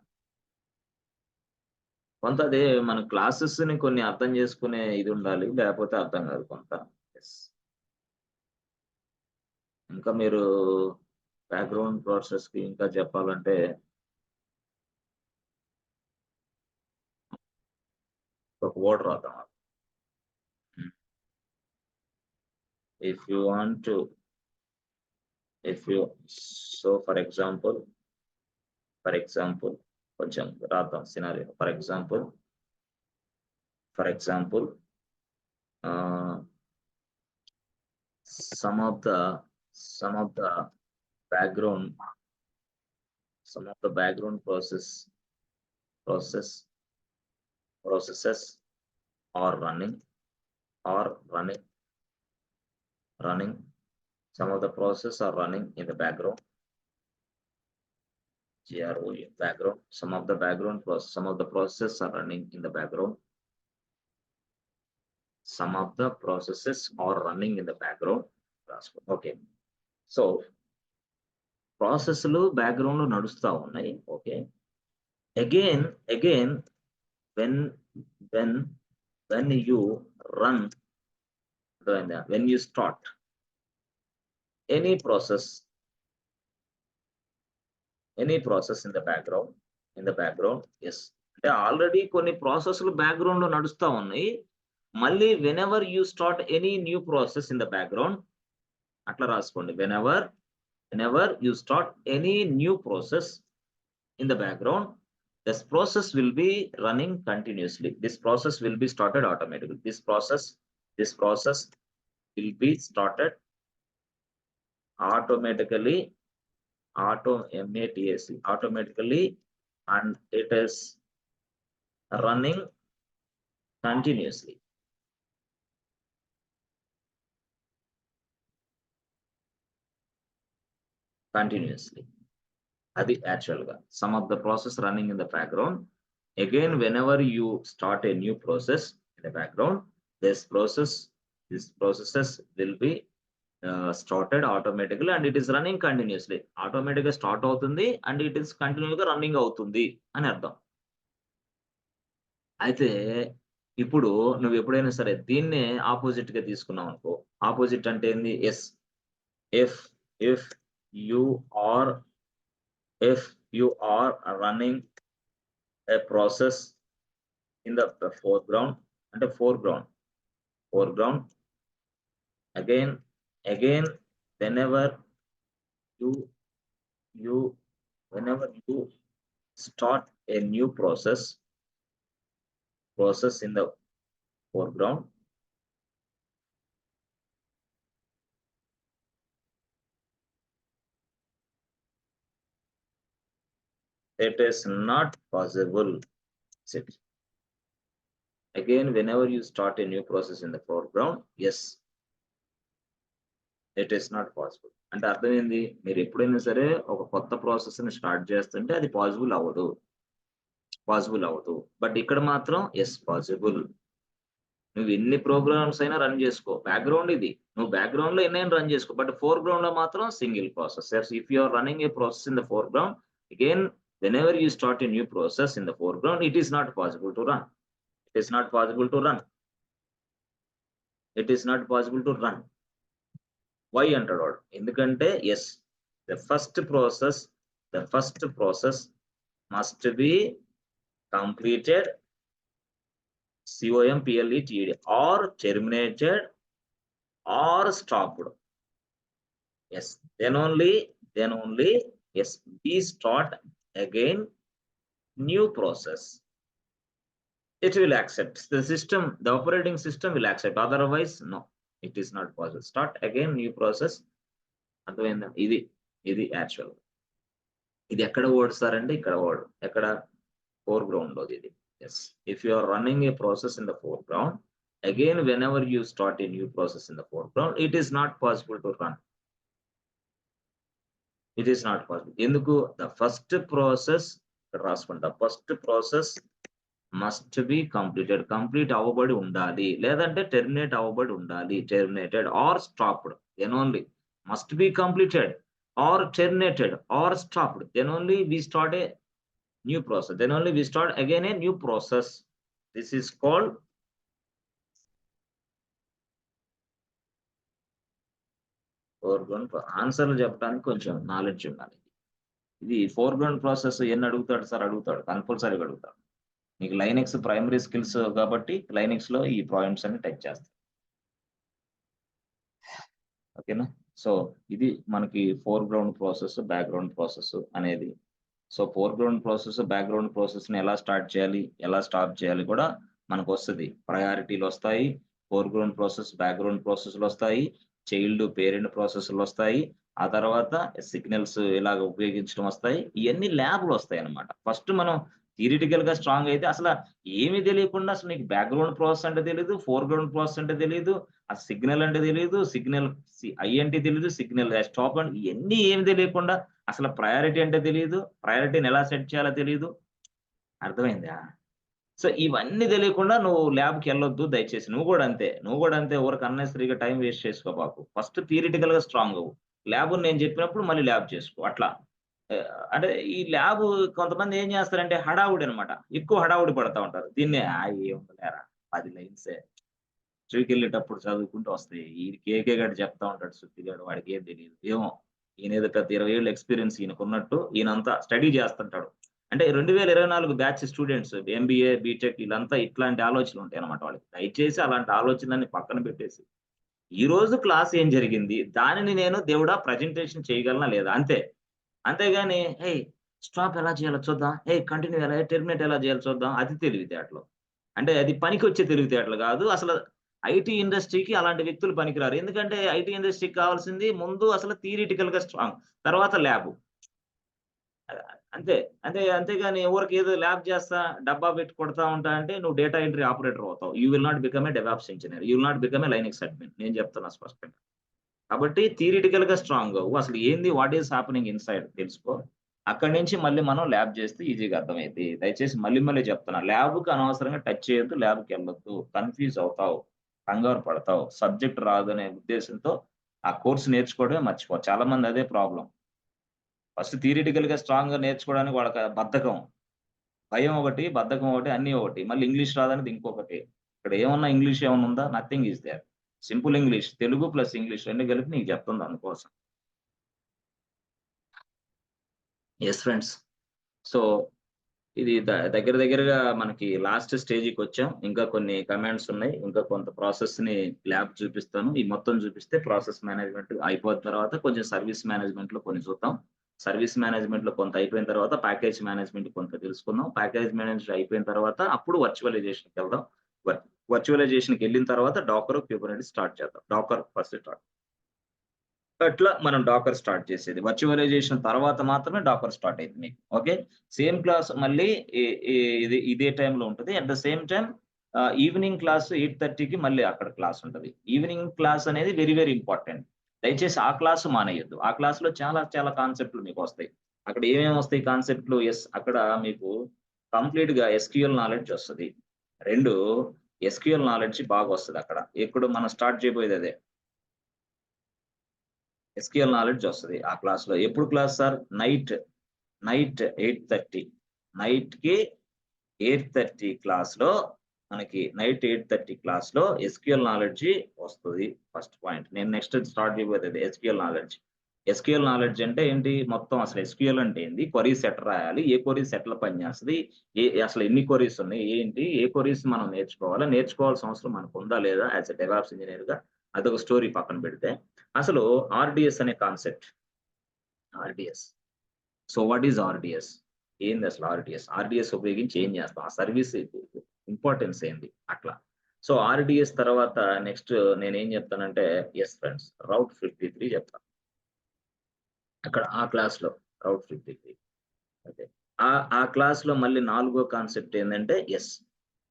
కొంత అదే మన క్లాసెస్ ని కొన్ని అర్థం చేసుకునే ఇది ఉండాలి, లేకపోతే అర్థం కాదు కొంత. ఇంకా మీరు బ్యాక్గ్రౌండ్ ప్రాసెస్ కి ఇంకా చెప్పాలంటే ఒక వర్డ్ రాద్దాం. If you want to, so for example కొంచెం రాద్దాం scenario. For example some of the background processes are running. Some of the processes are running in the background. GROU, background. Some of the processes are running in the background. Some of the processes are running in the background. Okay. So ప్రాసెస్లు background లో నడుస్తూ ఉన్నాయి. Okay. Again when you run, when you start any process in the background, yes, అంటే already కొన్ని ప్రాసెస్లు background లో నడుస్తూ ఉన్నాయి. మళ్ళీ whenever you start any new process in the background, అట్లా రాసుకోండి. whenever you start any new process in the background, this process will be running continuously. This process will be started automatically. This process will be started automatically, automatically, and it is running continuously. Adi actual ga some of the process running in the background. Again, whenever you start a new process in the background, these processes will be started automatically, and it is running continuously. Automatically start అవుతుంది and it is continuously running అవుతుంది అని అర్థం. అయితే ఇప్పుడు నువ్వు ఎప్పుడైనా సరే దీన్నే ఆపోజిట్ గా తీసుకున్నావు అనుకో. ఆపోజిట్ అంటే ఏంది? Yes, if you are running a process in the foreground, and foreground, again whenever you start a new process in the foreground, it is not possible. Again, whenever you start a new process in the foreground, yes, it is not possible. అంటే అర్థం ఏంది? మీరు ఎప్పుడైనా సరే ఒక కొత్త process ని start చేస్తుంటే అది పాసిబుల్ అవ్వదు. బట్ ఇక్కడ మాత్రం ఎస్ పాసిబుల్. నువ్వు ఎన్ని ప్రోగ్రామ్స్ అయినా రన్ చేసుకో. బ్యాక్గ్రౌండ్ ఇది, నువ్వు బ్యాక్గ్రౌండ్ లో ఎన్నైనా రన్ చేసుకో. బట్ ఫోర్గ్రౌండ్ లో మాత్రం single process. If you are running a process in the foreground, again whenever you start a new process in the foreground, it is not possible to run. It is not possible to run. Why అంటాడు వాడు, ఎందుకంటే yes the first process must be completed COMPLETED or terminated or stopped. Yes, then only yes, we start again new process. It will accept the system, the operating system will accept, otherwise no, it is not possible. Start again new process. అర్థమైందా? ఇది actual. ఇది ఎక్కడ ఓడుస్తారంటే ఇక్కడ ఓడు, ఎక్కడ foreground లో ఇది. Yes, if you are running a process in the foreground, again whenever you start a new process in the foreground, it is not possible to run. It is not possible. ఎందుకు? The first process రాసుకోండి, the first process must be completed. Complete అవ్వబడి ఉండాలి, లేదంటే terminate అవ్వబడి ఉండాలి, terminated or stopped. Then only must be completed or terminated or stopped. Then only we start a new process. Then only we start again a new process. This is called foreground. ఆన్సర్లు చెప్పడానికి కొంచెం knowledge ఉండాలి. ఇది foreground process ఎన్ని అడుగుతాడు sir? అడుగుతాడు, కంపల్సరీగా అడుగుతాడు. మీకు లైనెక్స్ ప్రైమరీ స్కిల్స్ కాబట్టి లైనెక్స్ లో ఈ పాయింట్స్ అన్ని టచ్ చేస్తాయి. ఓకేనా? సో ఇది మనకి ఫోర్గ్రౌండ్ ప్రాసెస్, బ్యాక్గ్రౌండ్ ప్రాసెస్ అనేది. So foreground process, background process ని ఎలా స్టార్ట్ చేయాలి, ఎలా స్టాప్ చేయాలి కూడా మనకు వస్తుంది. ప్రయారిటీలు వస్తాయి, ఫోర్గ్రౌండ్ ప్రాసెస్, బ్యాక్గ్రౌండ్ ప్రాసెస్లు వస్తాయి, చైల్డ్ పేరెంట్ ప్రాసెస్లు వస్తాయి, ఆ తర్వాత సిగ్నల్స్ ఇలాగ ఉపయోగించడం వస్తాయి. ఇవన్నీ ల్యాబ్లు వస్తాయి అన్నమాట. ఫస్ట్ మనం థియరిటికల్ గా స్ట్రాంగ్ అయితే అసలు ఏమీ తెలియకుండా, అసలు నీకు బ్యాక్గ్రౌండ్ ప్రాసెస్ అంటే తెలియదు, ఫోర్గ్రౌండ్ ప్రాసెస్ అంటే తెలియదు, ఆ సిగ్నల్ అంటే తెలియదు, సిగ్నల్ ఐ అంటే తెలియదు, సిగ్నల్ స్టాప్ అంటే ఇవన్నీ ఏమి తెలియకుండా, అసలు ప్రయారిటీ అంటే తెలియదు, ప్రయారిటీని ఎలా సెట్ చేయాలో తెలియదు. అర్థమైందా? సో ఇవన్నీ తెలియకుండా నువ్వు ల్యాబ్కి వెళ్ళొద్దు దయచేసి. నువ్వు కూడా అంతే ఊరికి అన్నెసరీగా టైం వేస్ట్ చేసుకోబాకు. ఫస్ట్ థియరిటికల్ గా స్ట్రాంగ్ అవ్వు, ల్యాబ్ నేను చెప్పినప్పుడు మళ్ళీ ల్యాబ్ చేసుకో. అట్లా అంటే ఈ ల్యాబ్ కొంతమంది ఏం చేస్తారంటే హడావుడి అనమాట, ఎక్కువ హడావుడి పడతా ఉంటారు. దీన్నే ఏముండలేరా 10 లైన్సే, ట్రీకి వెళ్ళేటప్పుడు చదువుకుంటూ వస్తాయి. ఈ కేకే గడి చెప్తా ఉంటాడు సుత్తిగాడు, వాడికి ఏం తెలియదు. ఏమో ఈయన పెద్ద 20 ఏళ్ళ ఎక్స్పీరియన్స్ ఈయనకున్నట్టు ఈయనంతా స్టడీ చేస్తుంటాడు. అంటే 2024 బ్యాచ్ స్టూడెంట్స్ MBA బీటెక్ వీళ్ళంతా ఇట్లాంటి ఆలోచనలు ఉంటాయి అనమాట వాళ్ళకి. దయచేసి అలాంటి ఆలోచనని పక్కన పెట్టేసి ఈ రోజు క్లాస్ ఏం జరిగింది దానిని నేను దేవుడా ప్రజెంటేషన్ చేయగలనా లేదా, అంతేగాని హే స్టాప్ ఎలా చేయాలో చూద్దాం, కంటిన్యూ ఎలా, టెర్మినేట్ ఎలా చేయాలో చూద్దాం, అది తెలివితేటలు. అంటే అది పనికి వచ్చే తెలివితేటలు కాదు. అసలు ఐటీ ఇండస్ట్రీకి అలాంటి వ్యక్తులు పనికిరారు. ఎందుకంటే ఐటీ ఇండస్ట్రీకి కావాల్సింది ముందు అసలు థియరిటికల్ గా స్ట్రాంగ్, తర్వాత ల్యాబ్. అంతేగాని ఎవరికి ఏదో ల్యాబ్ చేస్తా డబ్బా పెట్టి కొడతా ఉంటా అంటే నువ్వు డేటా ఎంట్రీ ఆపరేటర్ అవుతావు. You will not become a DevOps engineer, you will not become a Linux admin. నేను చెప్తున్నా స్పష్టంగా. కాబట్టి థియరిటికల్ గా స్ట్రాంగ్ అవ్వు, అసలు ఏంది వాట్ ఈస్ హ్యాపెనింగ్ ఇన్సైడ్ తెలుసుకో. అక్కడి నుంచి మళ్ళీ మనం ల్యాబ్ చేస్తే ఈజీగా అర్థమైంది. దయచేసి మళ్ళీ చెప్తున్నా, ల్యాబ్కి అనవసరంగా టచ్ చేయొద్దు, ల్యాబ్కి వెళ్ళొద్దు, కన్ఫ్యూజ్ అవుతావు, కంగారు పడతావు, సబ్జెక్ట్ రాదు అనే ఉద్దేశంతో ఆ కోర్సు నేర్చుకోవడమే మర్చిపో. చాలా మంది అదే ప్రాబ్లం. ఫస్ట్ థియరిటికల్ గా స్ట్రాంగ్ గా నేర్చుకోవడానికి వాళ్ళకి బద్ధకం, భయం ఒకటి, బద్ధకం ఒకటి, అన్ని ఒకటి. మళ్ళీ ఇంగ్లీష్ రాదనేది ఇంకొకటి. ఇక్కడ ఏమన్నా ఇంగ్లీష్ ఏమన్నా ఉందా? Nothing is there. Simple English, Telugu plus English రెండు కలిపి నీకు చెప్తుంది అందుకోసం. ఎస్ ఫ్రెండ్స్, సో ఇది దగ్గరగా మనకి లాస్ట్ స్టేజ్కి వచ్చాం. ఇంకా కొన్ని కమాండ్స్ ఉన్నాయి, ఇంకా కొంత ప్రాసెస్ ని ల్యాబ్ చూపిస్తాను. ఈ మొత్తం చూపిస్తే ప్రాసెస్ మేనేజ్మెంట్ అయిపోయిన తర్వాత కొంచెం సర్వీస్ మేనేజ్మెంట్ లో కొన్ని చూద్దాం. సర్వీస్ మేనేజ్మెంట్ లో కొంత అయిపోయిన తర్వాత ప్యాకేజ్ మేనేజ్మెంట్ కొంత తెలుసుకుందాం. ప్యాకేజ్ మేనేజ్మెంట్ అయిపోయిన తర్వాత అప్పుడు వర్చువలైజేషన్కి వెళ్దాం. వర్చువలైజేషన్కి వెళ్ళిన తర్వాత డాకర్, క్యూబర్నెటిస్ స్టార్ట్ చేద్దాం. డాకర్ ఫస్ట్ స్టార్ట్, అట్లా మనం డాకర్ స్టార్ట్ చేసేది. వర్చువలైజేషన్ తర్వాత మాత్రమే డాకర్ స్టార్ట్ అయింది మీకు. ఓకే, సేమ్ క్లాస్ మళ్ళీ ఇదే టైంలో ఉంటుంది. At the same time evening class 8:30కి మళ్ళీ అక్కడ క్లాస్ ఉంటుంది. ఈవినింగ్ క్లాస్ అనేది వెరీ వెరీ ఇంపార్టెంట్. దయచేసి ఆ క్లాసు మానేయద్దు. ఆ క్లాస్ లో చాలా కాన్సెప్ట్లు మీకు వస్తాయి. అక్కడ ఏమేమి వస్తాయి కాన్సెప్ట్లు? అక్కడ మీకు కంప్లీట్ గా SQL నాలెడ్జ్ వస్తుంది. 2 SQL నాలెడ్జ్ బాగా వస్తుంది అక్కడ. ఇప్పుడు మనం స్టార్ట్ చేయబోయేది అదే, SQL నాలెడ్జ్ వస్తుంది ఆ క్లాస్ లో. ఎప్పుడు క్లాస్ సార్? నైట్ 8:30, నైట్ కి 8:30 క్లాస్ లో మనకి నైట్ 8:30 క్లాస్‌లో ఎస్‌క్యూఎల్ నాలెడ్జి వస్తది. First point. నేను నెక్స్ట్ స్టార్ట్ చేయబోయేది ఎస్‌క్యూఎల్ నాలెడ్జ్. ఎస్‌క్యూఎల్ నాలెడ్జ్ అంటే ఏంటి? మొత్తం అసలు ఎస్‌క్యూఎల్ అంటే ఏంది? క్వెరీస్ ఎట్లా రాయాలి? ఏ క్వెరీస్ ఎట్లా పనిచేస్తది? అసలు ఎన్ని క్వెరీస్ ఉన్నాయి? ఏంటి? ఏ క్వెరీస్ మనం నేర్చుకోవాలా? నేర్చుకోవాల్సిన అవసరం మనకుందా లేదా? యాస్ ఎ డెవాప్స్ ఇంజినీర్‌గా అదొక స్టోరీ పక్కన పెడితే, అసలు ఆర్‌డిఎస్ అనే concept. RDS. So what is RDS? ఏంది అసలు ఆర్‌డిఎస్? ఆర్‌డిఎస్ ఉపయోగించి ఏం చేస్తాం? ఆ సర్వీస్ ఇంపార్టెన్స్ ఏంది? అట్లా. సో ఆర్‌డిఎస్ తర్వాత నెక్స్ట్ నేనేం చెప్తానంటే, యెస్ ఫ్రెండ్స్, రౌట్ 53 చెప్తా. అక్కడ ఆ క్లాస్‌లో రౌట్ 53. ఓకే. ఆ క్లాస్‌లో మళ్ళీ నాలుగో కాన్సెప్ట్ ఏందంటే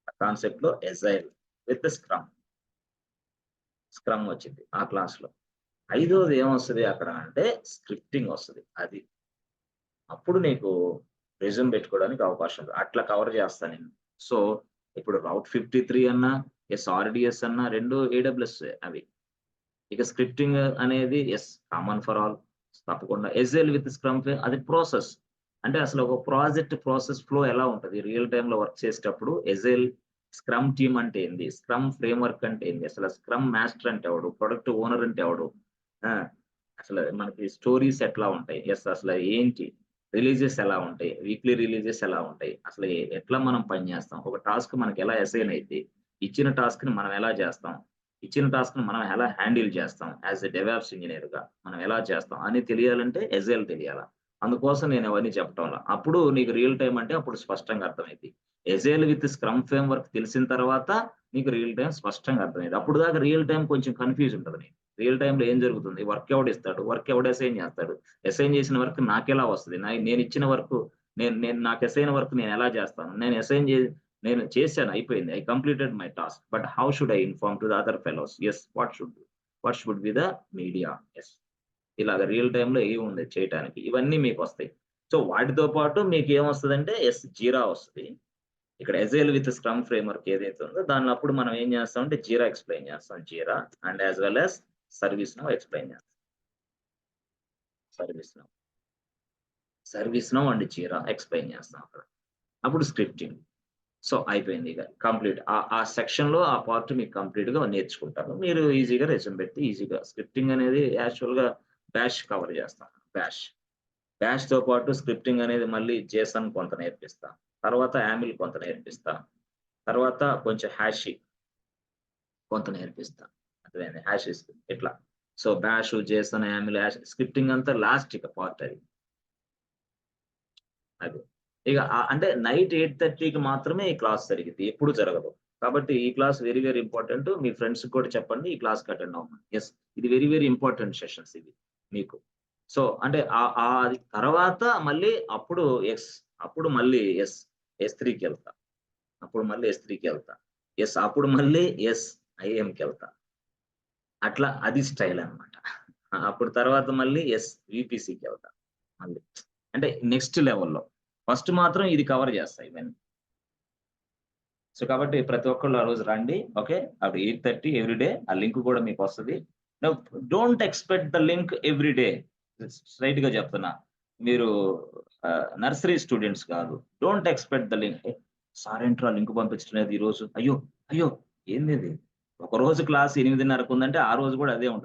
ఆ కాన్సెప్ట్‌లో ఎజైల్ విత్ స్క్రమ్. స్క్రమ్ వచ్చింది ఆ క్లాస్‌లో. ఐదోది ఏమొస్తది అక్కడ అంటే స్క్రిప్టింగ్ వస్తది. అది. అప్పుడు నీకు రెజ్యూమ్ పెట్టుకోవడానికి అవకాశం ఉంది. అట్లా కవర్ చేస్తా నేను. సో, ఇప్పుడు రౌట్ 53 అన్నా, ఆర్‌డిఎస్ అన్నా 2 ఏడబ్ల్యూఎస్సే అవి. ఇక స్క్రిప్టింగ్ అనేది కామన్ ఫర్ ఆల్ తప్పకుండా. ఎస్ఎల్ విత్ స్క్రమ్ అది ప్రాసెస్. అంటే అసలు ఒక ప్రాసెస్ ఫ్లో ఎలా ఉంటది? రియల్ టైమ్‌లో వర్క్ చేసేటప్పుడు ఎస్ఎల్, స్క్రమ్ టీమ్ అంటే ఏంది? స్క్రమ్ ఫ్రేమ్‌వర్క్ అంటే ఏంది? అసలు స్క్రమ్ మాస్టర్ అంటే ఎవడు? ప్రొడక్ట్ ఓనర్ అంటే ఎవడు? ఆ! అసలు మనకి స్టోరీస్ ఎట్లా ఉంటాయి? అసలు ఏంటి? రిలీజెస్ ఎలా ఉంటాయి? వీక్లీ రిలీజెస్ ఎలా ఉంటాయి? అసలు ఎట్లా మనం పని చేస్తాం? ఒక టాస్క్ మనకి ఎలా అసైన్ అయిద్ది? ఇచ్చిన టాస్క్‌ని మనం ఎలా చేస్తాం? ఇచ్చిన టాస్క్‌ని మనం ఎలా హ్యాండిల్ చేస్తాం? యాస్ ఎ డెవాప్స్ ఇంజినీర్‌గా మనం ఎలా చేస్తాం? అని తెలియాలంటే ఎజైల్ తెలియాల. అందుకోసం నేను అవన్నీ చెప్పటంలా. అప్పుడు నీకు రియల్ టైమ్ అంటే అప్పుడు స్పష్టంగా అర్థమైద్ది. ఎజైల్ విత్ స్క్రమ్ ఫ్రేమ్‌వర్క్ తెలిసిన తర్వాత నీకు రియల్ టైమ్ స్పష్టంగా అర్థమైద్ది. అప్పటిదాకా రియల్ టైమ్ కొంచెం కన్‌ఫ్యూజ్ ఉంటది నీకు. రియల్ టైమ్‌లో ఏం జరుగుతుంది? వర్క్ ఎవడిస్తాడు? వర్క్ ఎవడు అసైన్ చేస్తాడు? అసైన్ చేసిన వర్క్ నాకెలా వస్తది? నేనిచ్చిన వర్క్ నేను నేను నాకు అసైన్ వర్క్ నేనెలా చేస్తాను? నేను చేశాను అయిపోయింది. I completed my task. But how should I inform to the other fellows? What should be the media? ఇలాగ రియల్ టైమ్‌లో ఏముంది చేయటానికి? ఇవన్నీ మీకొస్తాయి. సో, వాటితో పాటు మీకేమొస్తదంటే జీరా వస్తది. ఇక్కడ ఎజైల్ విత్ స్క్రమ్ ఫ్రేమ్‌వర్క్ ఏదైతే ఉందో దాన్ని అప్పుడు మనం ఏం చేస్తామంటే జీరా ఎక్స్‌ప్లెయిన్ చేస్తాం. Jira and as well as ServiceNow explain చేస్తాం. ServiceNow. ServiceNow and Jira explain చేస్తాం అక్కడ. అప్పుడు స్క్రిప్టింగ్. సో, అయిపోయింది ఇక. కంప్లీట్. ఆ సెక్షన్‌లో ఆ పార్ట్ మీకు కంప్లీట్‌గా నేర్చుకుంటారు. మీరు ఈజీగా రెజ్యూమ్ పెట్టి ఈజీగా స్క్రిప్టింగ్ అనేది యాక్చువల్‌గా బాష్ కవర్ చేస్తాం. బాష్. బాష్‌తో పాటు స్క్రిప్టింగ్ అనేది మళ్ళీ జేసన్ కొంత నేర్పిస్తా. తర్వాత యామిల్ కొంత నేర్పిస్తా. తర్వాత కొంచెం హ్యాషీ కొంత నేర్పిస్తా. అర్థమైందా? హ్యాషెస్ ఇట్లా. సో, బాష్, జేసన్, యామిల్, స్క్రిప్టింగ్ అంతా లాస్ట్ ఇక పార్ట్ అది. అది. ఇక అంటే నైట్ 8:30కి మాత్రమే ఈ క్లాస్ జరిగిద్ది. ఎప్పుడు జరగదు. కాబట్టి ఈ క్లాస్ వెరీ, వెరీ ఇంపార్టెంట్. మీ ఫ్రెండ్స్‌కి కూడా చెప్పండి ఈ క్లాస్‌కి అటెండ్ అవ్వమని. ఇది వెరీ, వెరీ ఇంపార్టెంట్ సెషన్స్ ఇవి మీకు. సో, అంటే అది తర్వాత మళ్ళీ అప్పుడు అప్పుడు మళ్ళీ ఎస్3కెళ్తా. అప్పుడు మళ్ళీ ఎస్3కెళ్తా. అప్పుడు మళ్ళీ ఐఎంకెళ్తా. అట్లా అది స్టైల్ అన్నమాట. అప్పుడు తర్వాత మళ్ళీ వీపీసీకెళ్తా. మళ్ళీ. అంటే నెక్స్ట్ లెవెల్‌లో. ఫస్ట్ మాత్రం ఇది కవర్ చేస్తా ఇవన్నీ. సో, కాబట్టి ప్రతి ఒక్కళ్ళు ఆ రోజు రండి. ఓకే. అప్పుడు 8:30 ఎవ్రీ డే. ఆ లింక్ కూడా మీకొస్తది. Now don't expect the link every day. స్ట్రెయిట్‌గా చెప్తున్నా. మీరు నర్సరీ స్టూడెంట్స్ కాదు. Don't expect the link. Sir ఏంట్రా లింక్ పంపించడం లేదు ఈరోజు. అయ్యో! అయ్యో! ఏందిది? ఒకరోజు క్లాస్ 8:30కు ఉందంటే ఆ రోజు కూడా అదే ఉంటది.